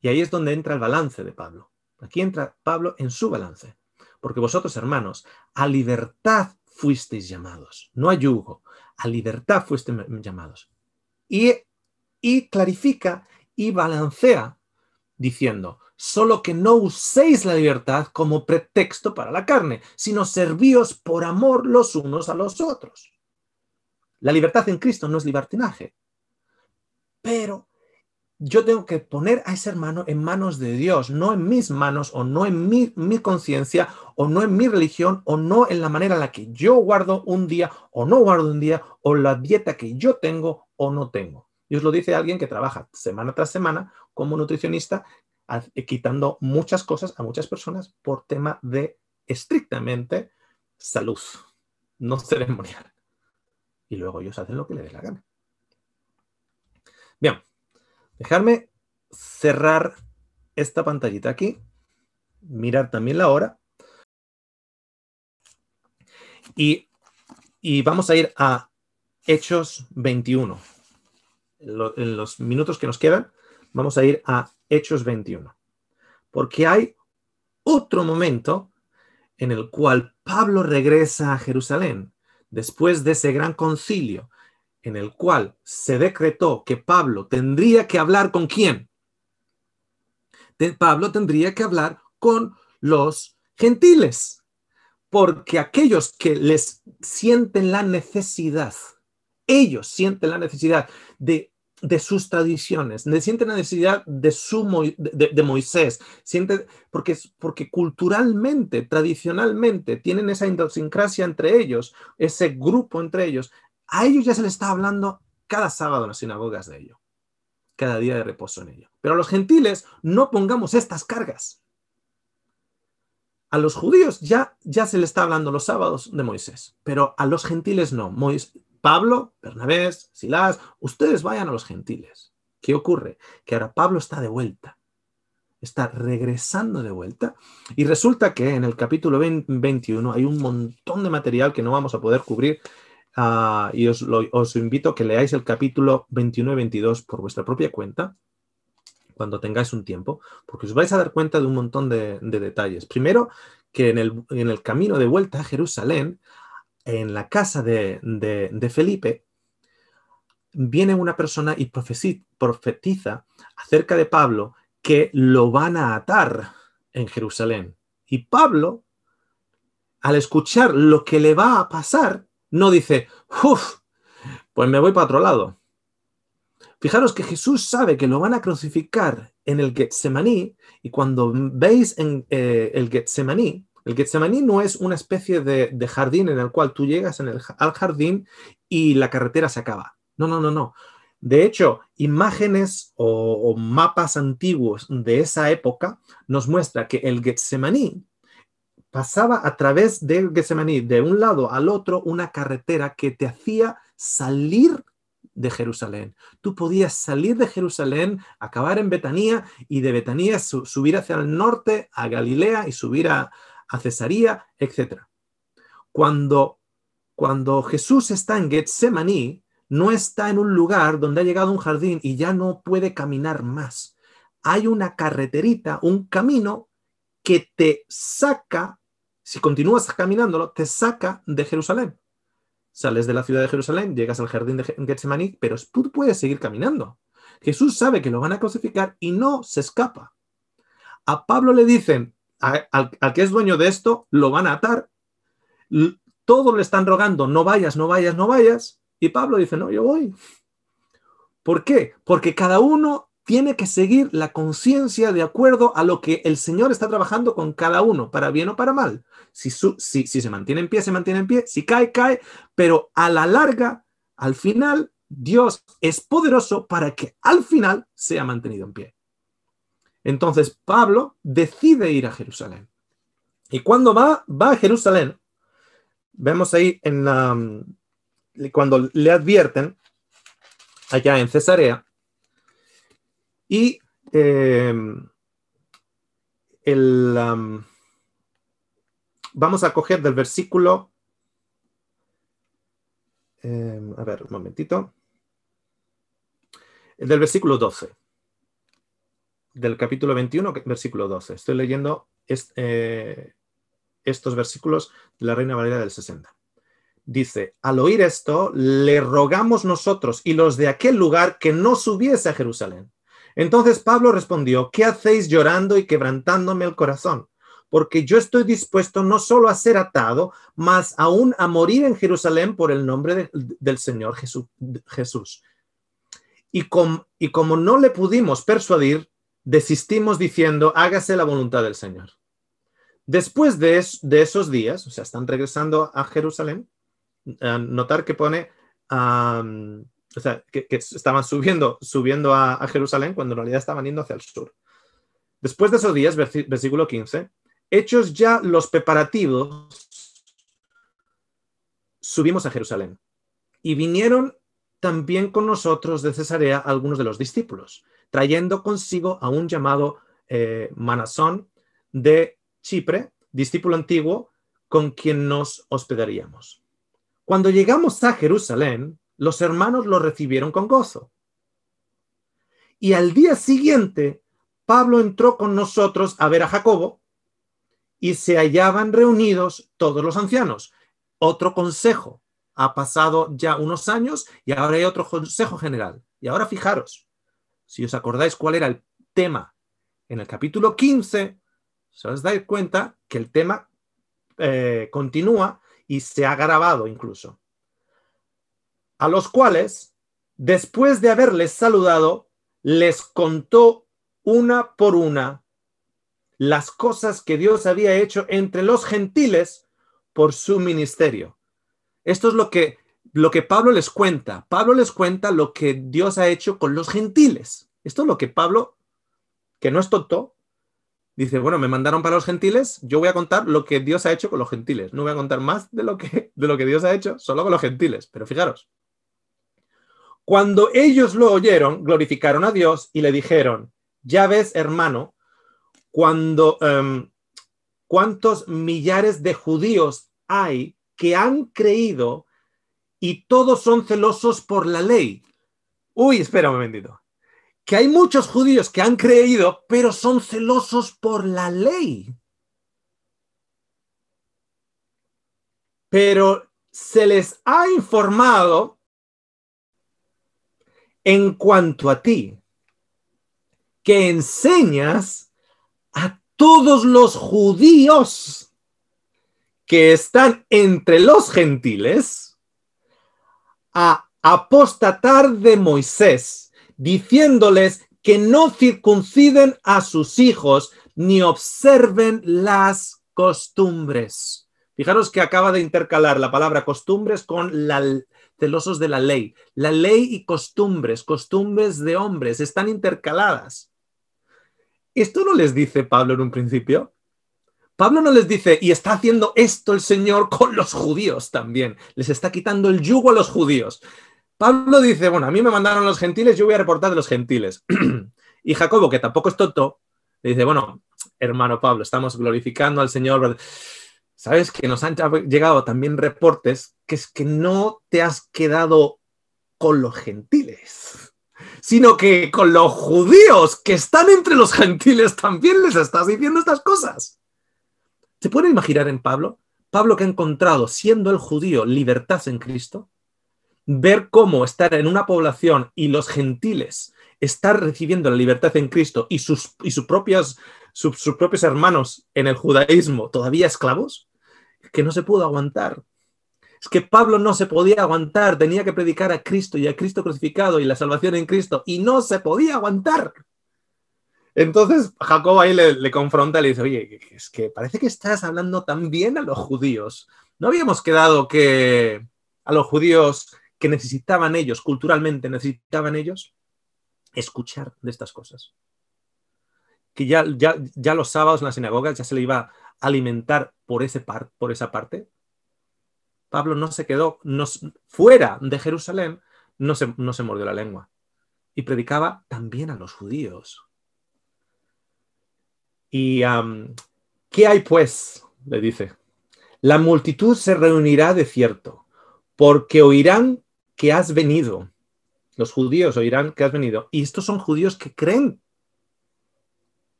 S1: y ahí es donde entra el balance de Pablo. Aquí entra Pablo en su balance. Porque vosotros, hermanos, a libertad fuisteis llamados. No a yugo. A libertad fuisteis llamados. Y clarifica y balancea diciendo, solo que no uséis la libertad como pretexto para la carne, sino servíos por amor los unos a los otros. La libertad en Cristo no es libertinaje, pero yo tengo que poner a ese hermano en manos de Dios, no en mis manos, o no en mi conciencia, o no en mi religión, o no en la manera en la que yo guardo un día, o no guardo un día, o la dieta que yo tengo o no tengo. Y os lo dice alguien que trabaja semana tras semana como nutricionista, quitando muchas cosas a muchas personas por tema de estrictamente salud, no ceremonial. Y luego ellos hacen lo que les dé la gana. Bien, dejarme cerrar esta pantallita aquí, mirar también la hora y vamos a ir a Hechos 21. En los minutos que nos quedan, vamos a ir a Hechos 21. Porque hay otro momento en el cual Pablo regresa a Jerusalén, después de ese gran concilio, en el cual se decretó que Pablo tendría que hablar ¿con quién? Pablo tendría que hablar con los gentiles, porque aquellos que les sienten la necesidad, ellos sienten la necesidad de sus tradiciones, sienten la necesidad de Moisés, porque culturalmente, tradicionalmente, tienen esa idiosincrasia entre ellos, ese grupo entre ellos. A ellos ya se les está hablando cada sábado en las sinagogas de ello, cada día de reposo en ello. Pero a los gentiles no pongamos estas cargas. A los judíos ya se les está hablando los sábados de Moisés, pero a los gentiles no. Pablo, Bernabé, Silás, ustedes vayan a los gentiles. ¿Qué ocurre? Que ahora Pablo está de vuelta, está regresando de vuelta, y resulta que en el capítulo 21 hay un montón de material que no vamos a poder cubrir, y os invito a que leáis el capítulo 21 y 22 por vuestra propia cuenta, cuando tengáis un tiempo, porque os vais a dar cuenta de un montón de detalles. Primero, que en el camino de vuelta a Jerusalén, en la casa de Felipe, viene una persona y profetiza acerca de Pablo que lo van a atar en Jerusalén. Y Pablo, al escuchar lo que le va a pasar, no dice, uff, pues me voy para otro lado. Fijaros que Jesús sabe que lo van a crucificar en el Getsemaní, y cuando veis en el Getsemaní no es una especie de jardín en el cual tú llegas al jardín y la carretera se acaba. No. De hecho, imágenes o mapas antiguos de esa época nos muestra que el Getsemaní pasaba a través del Getsemaní, de un lado al otro, una carretera que te hacía salir de Jerusalén. Tú podías salir de Jerusalén, acabar en Betanía, y de Betanía subir hacia el norte a Galilea y subir a Cesarea, etc. Cuando Jesús está en Getsemaní, no está en un lugar donde ha llegado un jardín y ya no puede caminar más. Hay una carreterita, un camino que te saca, si continúas caminándolo, te saca de Jerusalén. Sales de la ciudad de Jerusalén, llegas al jardín de Getsemaní, pero tú puedes seguir caminando. Jesús sabe que lo van a crucificar y no se escapa. A Pablo le dicen, al que es dueño de esto, lo van a atar. Todos le están rogando, no vayas, no vayas, no vayas. Y Pablo dice, no, yo voy. ¿Por qué? Porque cada uno tiene que seguir la conciencia de acuerdo a lo que el Señor está trabajando con cada uno, para bien o para mal. Si se mantiene en pie, se mantiene en pie. Si cae, cae. Pero a la larga, al final, Dios es poderoso para que al final sea mantenido en pie. Entonces Pablo decide ir a Jerusalén. Y cuando va a Jerusalén, vemos ahí cuando le advierten allá en Cesarea, y vamos a coger del versículo, a ver, un momentito, del versículo 12, del capítulo 21, versículo 12. Estoy leyendo estos versículos de la Reina Valera del 60. Dice, al oír esto, le rogamos nosotros y los de aquel lugar que no subiese a Jerusalén. Entonces Pablo respondió, ¿qué hacéis llorando y quebrantándome el corazón? Porque yo estoy dispuesto no solo a ser atado, mas aún a morir en Jerusalén por el nombre del Señor Jesús. Y como no le pudimos persuadir, desistimos diciendo, hágase la voluntad del Señor. Después de esos días, o sea, están regresando a Jerusalén, notar que pone, o sea, que estaban subiendo a Jerusalén cuando en realidad estaban yendo hacia el sur. Después de esos días, versículo 15, hechos ya los preparativos, subimos a Jerusalén. Y vinieron también con nosotros de Cesarea algunos de los discípulos, trayendo consigo a un llamado Manasón de Chipre, discípulo antiguo, con quien nos hospedaríamos. Cuando llegamos a Jerusalén, los hermanos lo recibieron con gozo. Y al día siguiente, Pablo entró con nosotros a ver a Jacobo y se hallaban reunidos todos los ancianos. Otro consejo. Ha pasado ya unos años y ahora hay otro consejo general. Y ahora fijaros, si os acordáis cuál era el tema en el capítulo 15, os dais cuenta que el tema continúa y se ha grabado incluso. A los cuales, después de haberles saludado, les contó una por una las cosas que Dios había hecho entre los gentiles por su ministerio. Esto es lo que Pablo les cuenta. Pablo les cuenta lo que Dios ha hecho con los gentiles. Esto es lo que Pablo, que no es tonto, dice, bueno, me mandaron para los gentiles, yo voy a contar lo que Dios ha hecho con los gentiles. No voy a contar más de lo que Dios ha hecho solo con los gentiles. Pero fijaros, cuando ellos lo oyeron, glorificaron a Dios y le dijeron, ya ves, hermano, cuántos millares de judíos hay que han creído y todos son celosos por la ley. Uy, espera un momentito. Que hay muchos judíos que han creído, pero son celosos por la ley. Pero se les ha informado en cuanto a ti, que enseñas a todos los judíos que están entre los gentiles a apostatar de Moisés, diciéndoles que no circunciden a sus hijos ni observen las costumbres. Fijaros que acaba de intercalar la palabra costumbres con celosos de la ley. La ley y costumbres de hombres, están intercaladas. ¿Esto no les dice Pablo en un principio? Pablo no les dice, y está haciendo esto el Señor con los judíos también. Les está quitando el yugo a los judíos. Pablo dice, bueno, a mí me mandaron los gentiles, yo voy a reportar de los gentiles. Y Jacobo, que tampoco es tonto, le dice, bueno, hermano Pablo, estamos glorificando al Señor. ¿Sabes que nos han llegado también reportes que es que no te has quedado con los gentiles, sino que con los judíos que están entre los gentiles también les estás diciendo estas cosas? ¿Se puede imaginar en Pablo? Pablo que ha encontrado, siendo el judío, libertad en Cristo, ver cómo estar en una población y los gentiles están recibiendo la libertad en Cristo y sus propias sus propios hermanos en el judaísmo todavía esclavos, que no se pudo aguantar. Es que Pablo no se podía aguantar, tenía que predicar a Cristo y a Cristo crucificado y la salvación en Cristo, y no se podía aguantar. Entonces Jacobo ahí le confronta y le dice, oye, es que parece que estás hablando tan bien a los judíos. ¿No habíamos quedado que a los judíos que necesitaban ellos, culturalmente necesitaban ellos, escuchar de estas cosas? Que ya los sábados en las sinagogas ya se le iba a alimentar por esa parte. Pablo no se quedó fuera de Jerusalén, no se mordió la lengua y predicaba también a los judíos. ¿Y qué hay pues? Le dice. La multitud se reunirá de cierto, porque oirán que has venido. Los judíos oirán que has venido. Y estos son judíos que creen.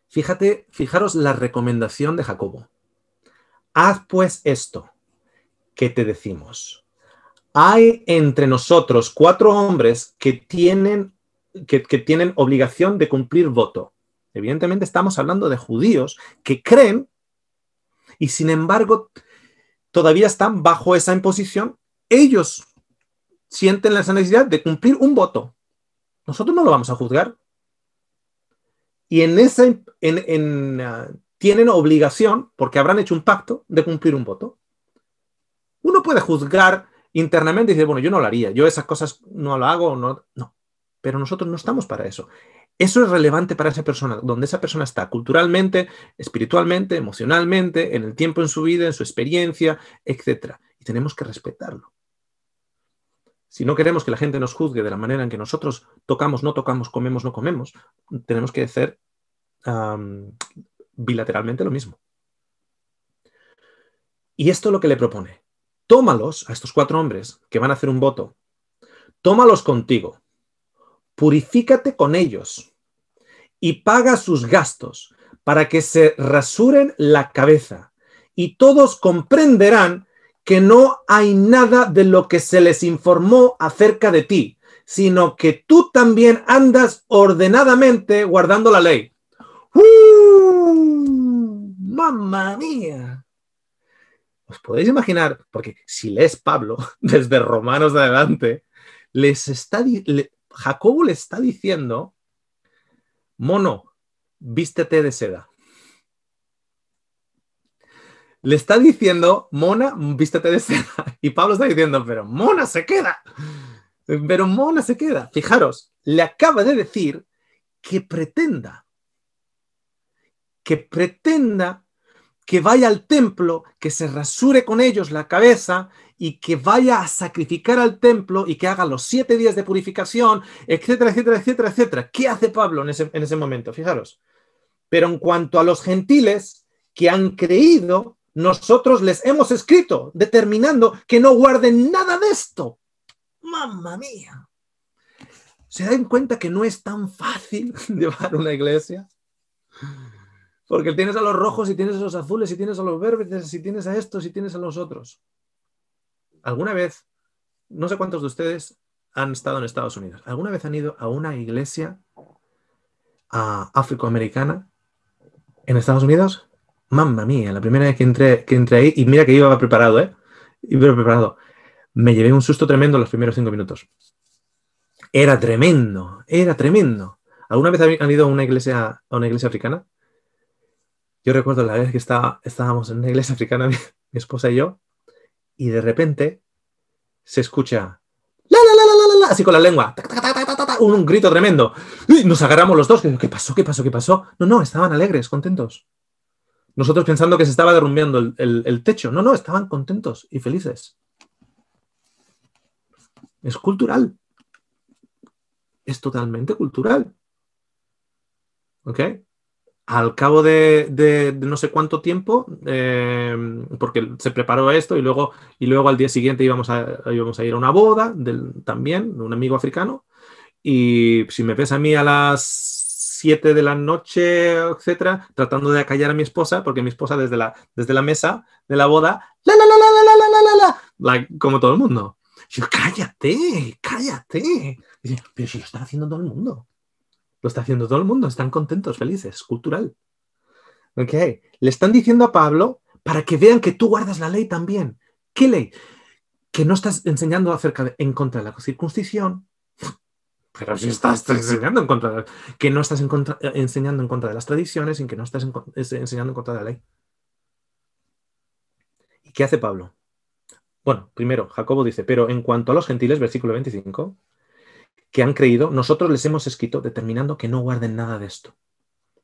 S1: Fijaros la recomendación de Jacobo. Haz pues esto que te decimos. Hay entre nosotros 4 hombres que tienen obligación de cumplir voto. Evidentemente estamos hablando de judíos que creen y sin embargo todavía están bajo esa imposición. Ellos sienten la necesidad de cumplir un voto. Nosotros no lo vamos a juzgar. Y tienen obligación, porque habrán hecho un pacto, de cumplir un voto. Uno puede juzgar internamente y decir, bueno, yo no lo haría, yo esas cosas no lo hago, no. Pero nosotros no estamos para eso. Eso es relevante para esa persona, donde esa persona está culturalmente, espiritualmente, emocionalmente, en el tiempo en su vida, en su experiencia, etc. Y tenemos que respetarlo. Si no queremos que la gente nos juzgue de la manera en que nosotros tocamos, no tocamos, comemos, no comemos, tenemos que hacer bilateralmente lo mismo. Y esto es lo que le propone. Tómalos a estos 4 hombres que van a hacer un voto. Tómalos contigo. Purifícate con ellos y paga sus gastos para que se rasuren la cabeza y todos comprenderán que no hay nada de lo que se les informó acerca de ti, sino que tú también andas ordenadamente guardando la ley. ¡Mamma mía! ¿Os podéis imaginar? Porque si lees Pablo, desde Romanos de adelante, Jacobo le está diciendo, mono, vístete de seda. Le está diciendo, mona, vístete de seda. Y Pablo está diciendo, pero mona se queda. Pero mona se queda. Fijaros, le acaba de decir que pretenda que vaya al templo, que se rasure con ellos la cabeza y que vaya a sacrificar al templo y que haga los 7 días de purificación, etcétera, etcétera, etcétera, etcétera. ¿Qué hace Pablo en ese momento? Fijaros. Pero en cuanto a los gentiles que han creído, nosotros les hemos escrito determinando que no guarden nada de esto. ¡Mamma mía! ¿Se dan cuenta que no es tan fácil llevar una iglesia? Porque tienes a los rojos y tienes a los azules y tienes a los verdes y tienes a estos y tienes a los otros. ¿Alguna vez, no sé cuántos de ustedes han estado en Estados Unidos, alguna vez han ido a una iglesia afroamericana en Estados Unidos? Mamma mía, la primera vez que entré ahí, y mira que iba preparado, iba preparado. Me llevé un susto tremendo los primeros 5 minutos. Era tremendo, era tremendo. ¿Alguna vez han ido a una iglesia africana? Yo recuerdo la vez que estábamos en una iglesia africana, mi esposa y yo, y de repente se escucha la, la, la, la, la, la, así con la lengua, un grito tremendo. Y nos agarramos los dos. ¿Qué pasó? ¿Qué pasó? ¿Qué pasó? No, estaban alegres, contentos. Nosotros pensando que se estaba derrumbando el techo. No, estaban contentos y felices. Es cultural. Es totalmente cultural. ¿Ok? Al cabo de no sé cuánto tiempo, porque se preparó esto y luego al día siguiente íbamos a ir a una boda también de un amigo africano, y si me ves a mí a las 7 de la noche, etcétera, tratando de acallar a mi esposa, porque mi esposa desde la mesa de la boda, como todo el mundo. Yo, cállate. Pero si lo está haciendo todo el mundo. Lo está haciendo todo el mundo. Están contentos, felices. Es cultural. ¿Ok? Le están diciendo a Pablo para que vean que tú guardas la ley también. ¿Qué ley? Que no estás enseñando en contra de la circuncisión. Pero si estás enseñando en contra de... Que no estás enseñando en contra de las tradiciones y que no estás enseñando en contra de la ley. ¿Y qué hace Pablo? Bueno, primero, Jacobo dice, pero en cuanto a los gentiles, versículo 25, que han creído, nosotros les hemos escrito determinando que no guarden nada de esto.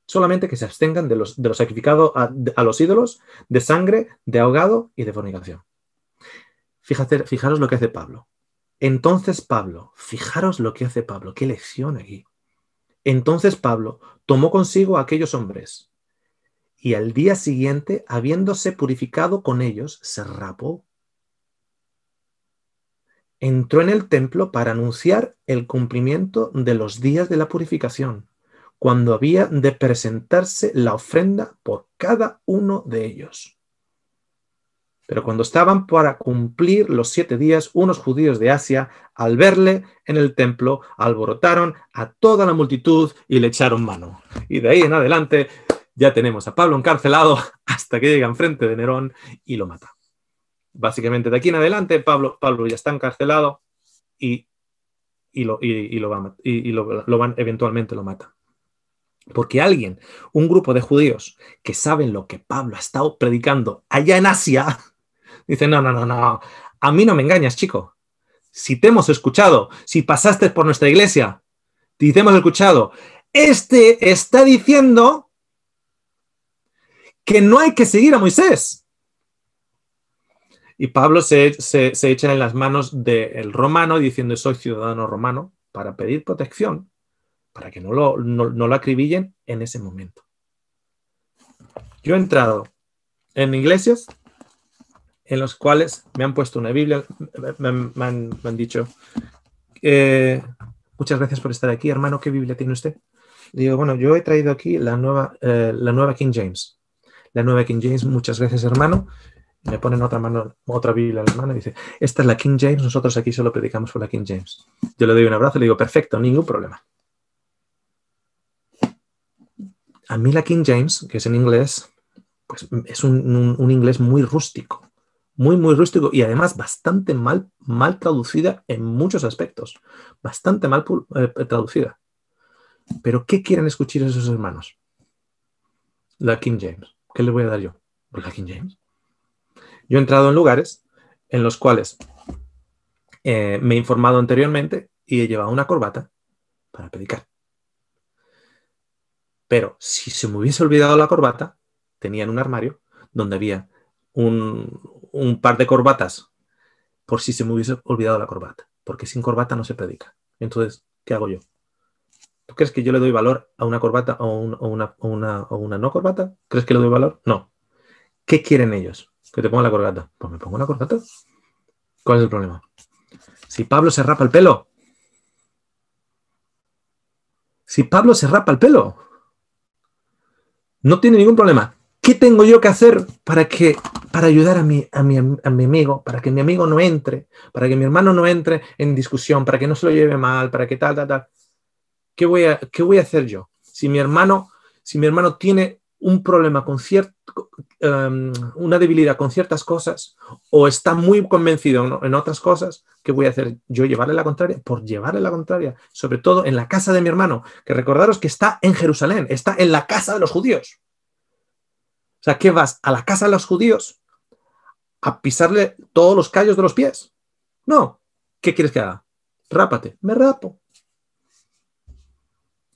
S1: Solamente que se abstengan de lo sacrificado a los ídolos, de sangre, de ahogado y de fornicación. Fijaros lo que hace Pablo. Entonces Pablo, fijaros lo que hace Pablo, qué lección aquí. Entonces Pablo tomó consigo a aquellos hombres y al día siguiente, habiéndose purificado con ellos, se rapó. Entró en el templo para anunciar el cumplimiento de los días de la purificación, cuando había de presentarse la ofrenda por cada uno de ellos. Pero cuando estaban para cumplir los 7 días, unos judíos de Asia, al verle en el templo, alborotaron a toda la multitud y le echaron mano. Y de ahí en adelante ya tenemos a Pablo encarcelado hasta que llega enfrente de Nerón y lo mata. Básicamente de aquí en adelante Pablo ya está encarcelado y eventualmente lo mata. Porque alguien, un grupo de judíos que saben lo que Pablo ha estado predicando allá en Asia, dice, no, a mí no me engañas, chico. Si te hemos escuchado, si pasaste por nuestra iglesia, te hemos escuchado, este está diciendo que no hay que seguir a Moisés. Y Pablo se echa en las manos del romano diciendo, soy ciudadano romano, para pedir protección, para que no lo acribillen en ese momento. Yo he entrado en iglesias en los cuales me han puesto una Biblia, me han dicho, muchas gracias por estar aquí, hermano, ¿qué Biblia tiene usted? Digo, bueno, yo he traído aquí la nueva King James. La nueva King James, muchas gracias, hermano. Me ponen otra Biblia en la mano y dice, esta es la King James, nosotros aquí solo predicamos por la King James. Yo le doy un abrazo y le digo, perfecto, ningún problema. A mí la King James, que es en inglés, pues es un inglés muy rústico. Muy rústico y además bastante mal traducida en muchos aspectos. Bastante mal traducida. Pero ¿qué quieren escuchar esos hermanos? La King James. ¿Qué les voy a dar yo? Pues la King James. Yo he entrado en lugares en los cuales me he informado anteriormente y he llevado una corbata para predicar. Pero si se me hubiese olvidado la corbata, tenía en un armario donde había un par de corbatas por si se me hubiese olvidado la corbata. Porque sin corbata no se predica. Entonces, ¿qué hago yo? ¿Tú crees que yo le doy valor a una corbata o una no corbata? ¿Crees que le doy valor? No. ¿Qué quieren ellos? ¿Que te ponga la corbata? Pues me pongo la corbata. ¿Cuál es el problema? Si Pablo se rapa el pelo. No tiene ningún problema. ¿Qué tengo yo que hacer para ayudar a mi amigo, para que mi amigo no entre, para que mi hermano no entre en discusión, para que no se lo lleve mal, para que tal? ¿Qué voy a hacer yo? Si mi hermano tiene un problema con una debilidad con ciertas cosas o está muy convencido en otras cosas, ¿qué voy a hacer yo? ¿Llevarle la contraria? Por llevarle la contraria, sobre todo en la casa de mi hermano, que recordaros que está en Jerusalén, está en la casa de los judíos. O sea, ¿qué vas a la casa de los judíos a pisarle todos los callos de los pies? No. ¿Qué quieres que haga? Rápate. Me rapo.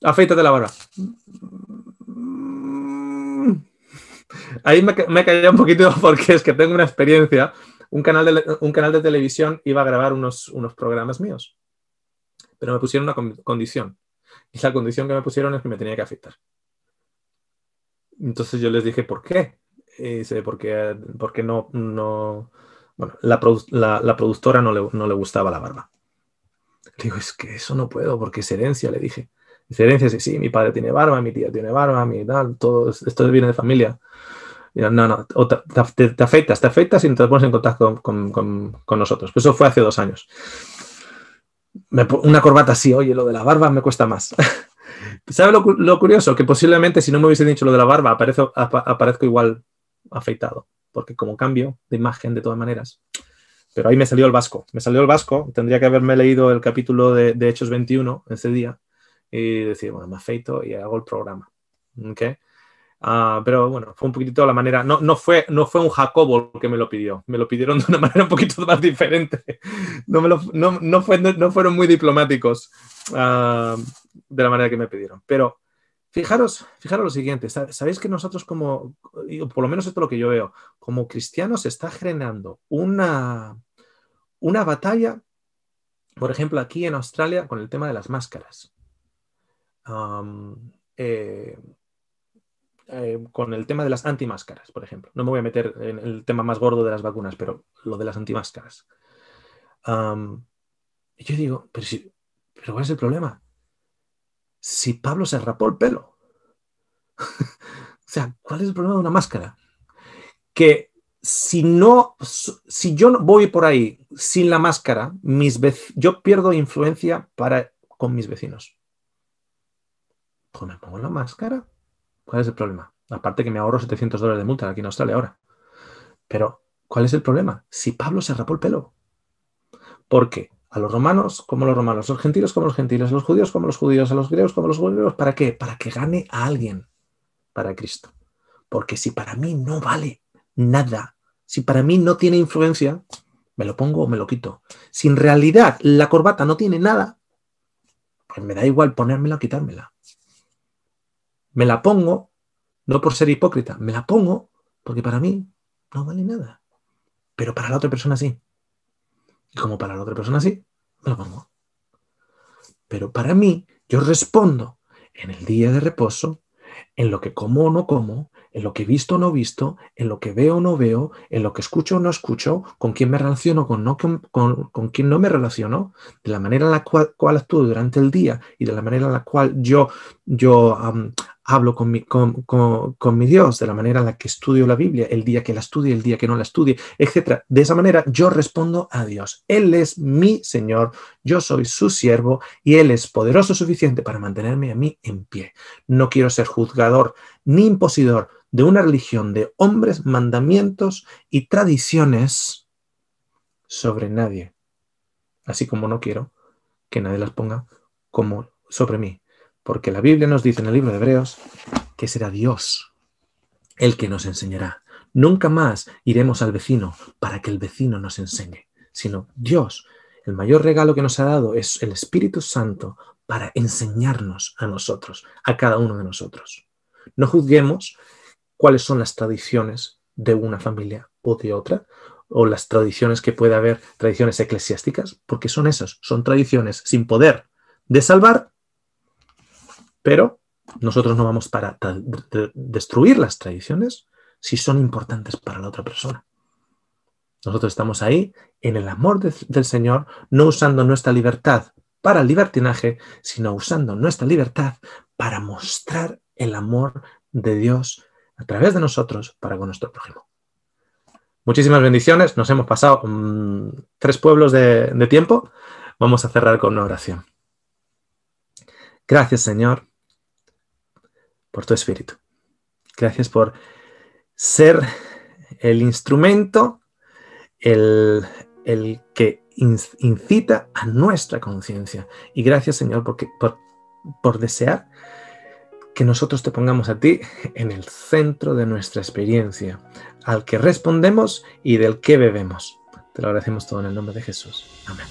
S1: Afeítate la barba. Ahí me callé un poquito porque es que tengo una experiencia. Un canal de televisión iba a grabar unos programas míos. Pero me pusieron una condición. Y la condición que me pusieron es que me tenía que afeitar. Entonces yo les dije, ¿por qué? Y dice, porque no... Bueno, la productora no le gustaba la barba. Le digo, es que eso no puedo porque es herencia, le dije. Dice, herencia, sí, mi padre tiene barba, mi tía tiene barba, mi tal, todo esto viene de familia. Y yo, no, te afeitas y te pones en contacto con nosotros. Pues eso fue hace 2 años. Una corbata así, oye, lo de la barba me cuesta más. ¿Sabe lo curioso? Que posiblemente si no me hubiese dicho lo de la barba, aparezco igual afeitado, porque como cambio de imagen de todas maneras. Pero ahí me salió el vasco. Tendría que haberme leído el capítulo de Hechos 21 ese día y decir, bueno, me afeito y hago el programa. ¿Okay? Pero bueno, fue un poquitito la manera, no fue un Jacobo el que me lo pidió, me lo pidieron de una manera un poquito más diferente. No fueron muy diplomáticos de la manera que me pidieron. Pero fijaros lo siguiente, sabéis que nosotros como, por lo menos esto es lo que yo veo, como cristianos se está generando una batalla, por ejemplo, aquí en Australia con el tema de las máscaras. Con el tema de las antimáscaras, por ejemplo. No me voy a meter en el tema más gordo de las vacunas, pero lo de las antimáscaras. Y yo digo, pero ¿cuál es el problema? Si Pablo se rapó el pelo. O sea, ¿cuál es el problema de una máscara? Que si yo no voy por ahí sin la máscara, yo pierdo influencia con mis vecinos. Pues me pongo la máscara. ¿Cuál es el problema? Aparte que me ahorro $700 de multa aquí en Australia ahora. Pero, ¿cuál es el problema? Si Pablo se rapó el pelo. Porque a los romanos como los romanos, los gentiles como los gentiles, los judíos como los judíos, a los griegos como los griegos, ¿para qué? Para que gane a alguien para Cristo. Porque si para mí no vale nada, si para mí no tiene influencia, me lo pongo o me lo quito. Si en realidad la corbata no tiene nada, pues me da igual ponérmela o quitármela. Me la pongo, no por ser hipócrita, me la pongo porque para mí no vale nada. Pero para la otra persona sí. Y como para la otra persona sí, me la pongo. Pero para mí, yo respondo en el día de reposo, en lo que como o no como, en lo que he visto o no visto, en lo que veo o no veo, en lo que escucho o no escucho, con quién me relaciono, con quién no me relaciono, de la manera en la cual actúo durante el día y de la manera en la cual yo hablo con mi Dios, de la manera en la que estudio la Biblia, el día que la estudie, el día que no la estudie, etc. De esa manera yo respondo a Dios. Él es mi Señor, yo soy su siervo y Él es poderoso suficiente para mantenerme a mí en pie. No quiero ser juzgador ni impositor de una religión de hombres, mandamientos y tradiciones sobre nadie. Así como no quiero que nadie las ponga como sobre mí. Porque la Biblia nos dice en el libro de Hebreos que será Dios el que nos enseñará. Nunca más iremos al vecino para que el vecino nos enseñe, sino Dios, el mayor regalo que nos ha dado es el Espíritu Santo para enseñarnos a nosotros, a cada uno de nosotros. No juzguemos cuáles son las tradiciones de una familia o de otra, o las tradiciones que puede haber, tradiciones eclesiásticas, porque son esas, son tradiciones sin poder de salvar, pero nosotros no vamos para destruir las tradiciones si son importantes para la otra persona. Nosotros estamos ahí en el amor del Señor, no usando nuestra libertad para el libertinaje, sino usando nuestra libertad para mostrar el amor de Dios a través de nosotros para con nuestro prójimo. Muchísimas bendiciones. Nos hemos pasado 3 pueblos de tiempo. Vamos a cerrar con una oración. Gracias, Señor, por tu Espíritu. Gracias por ser el instrumento, el que incita a nuestra conciencia. Y gracias, Señor, por desear que nosotros te pongamos a ti en el centro de nuestra experiencia, al que respondemos y del que bebemos. Te lo agradecemos todo en el nombre de Jesús. Amén.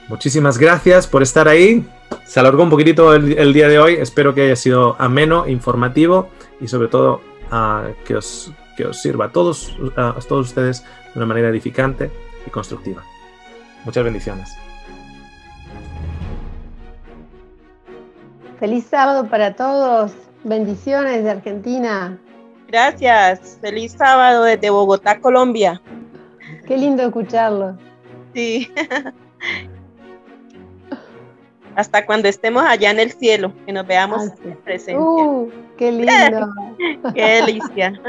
S1: Muchísimas gracias por estar ahí. Se alargó un poquitito el día de hoy. Espero que haya sido ameno, informativo y sobre todo que os sirva a todos ustedes de una manera edificante y constructiva. Muchas bendiciones.
S2: Feliz sábado para todos. Bendiciones de Argentina.
S3: Gracias. Feliz sábado desde Bogotá, Colombia.
S2: Qué lindo escucharlo.
S3: Sí. Hasta cuando estemos allá en el cielo, que nos veamos en presencia.
S2: ¡Qué lindo!
S3: ¡Qué delicia!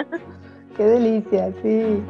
S2: ¡Qué delicia, sí!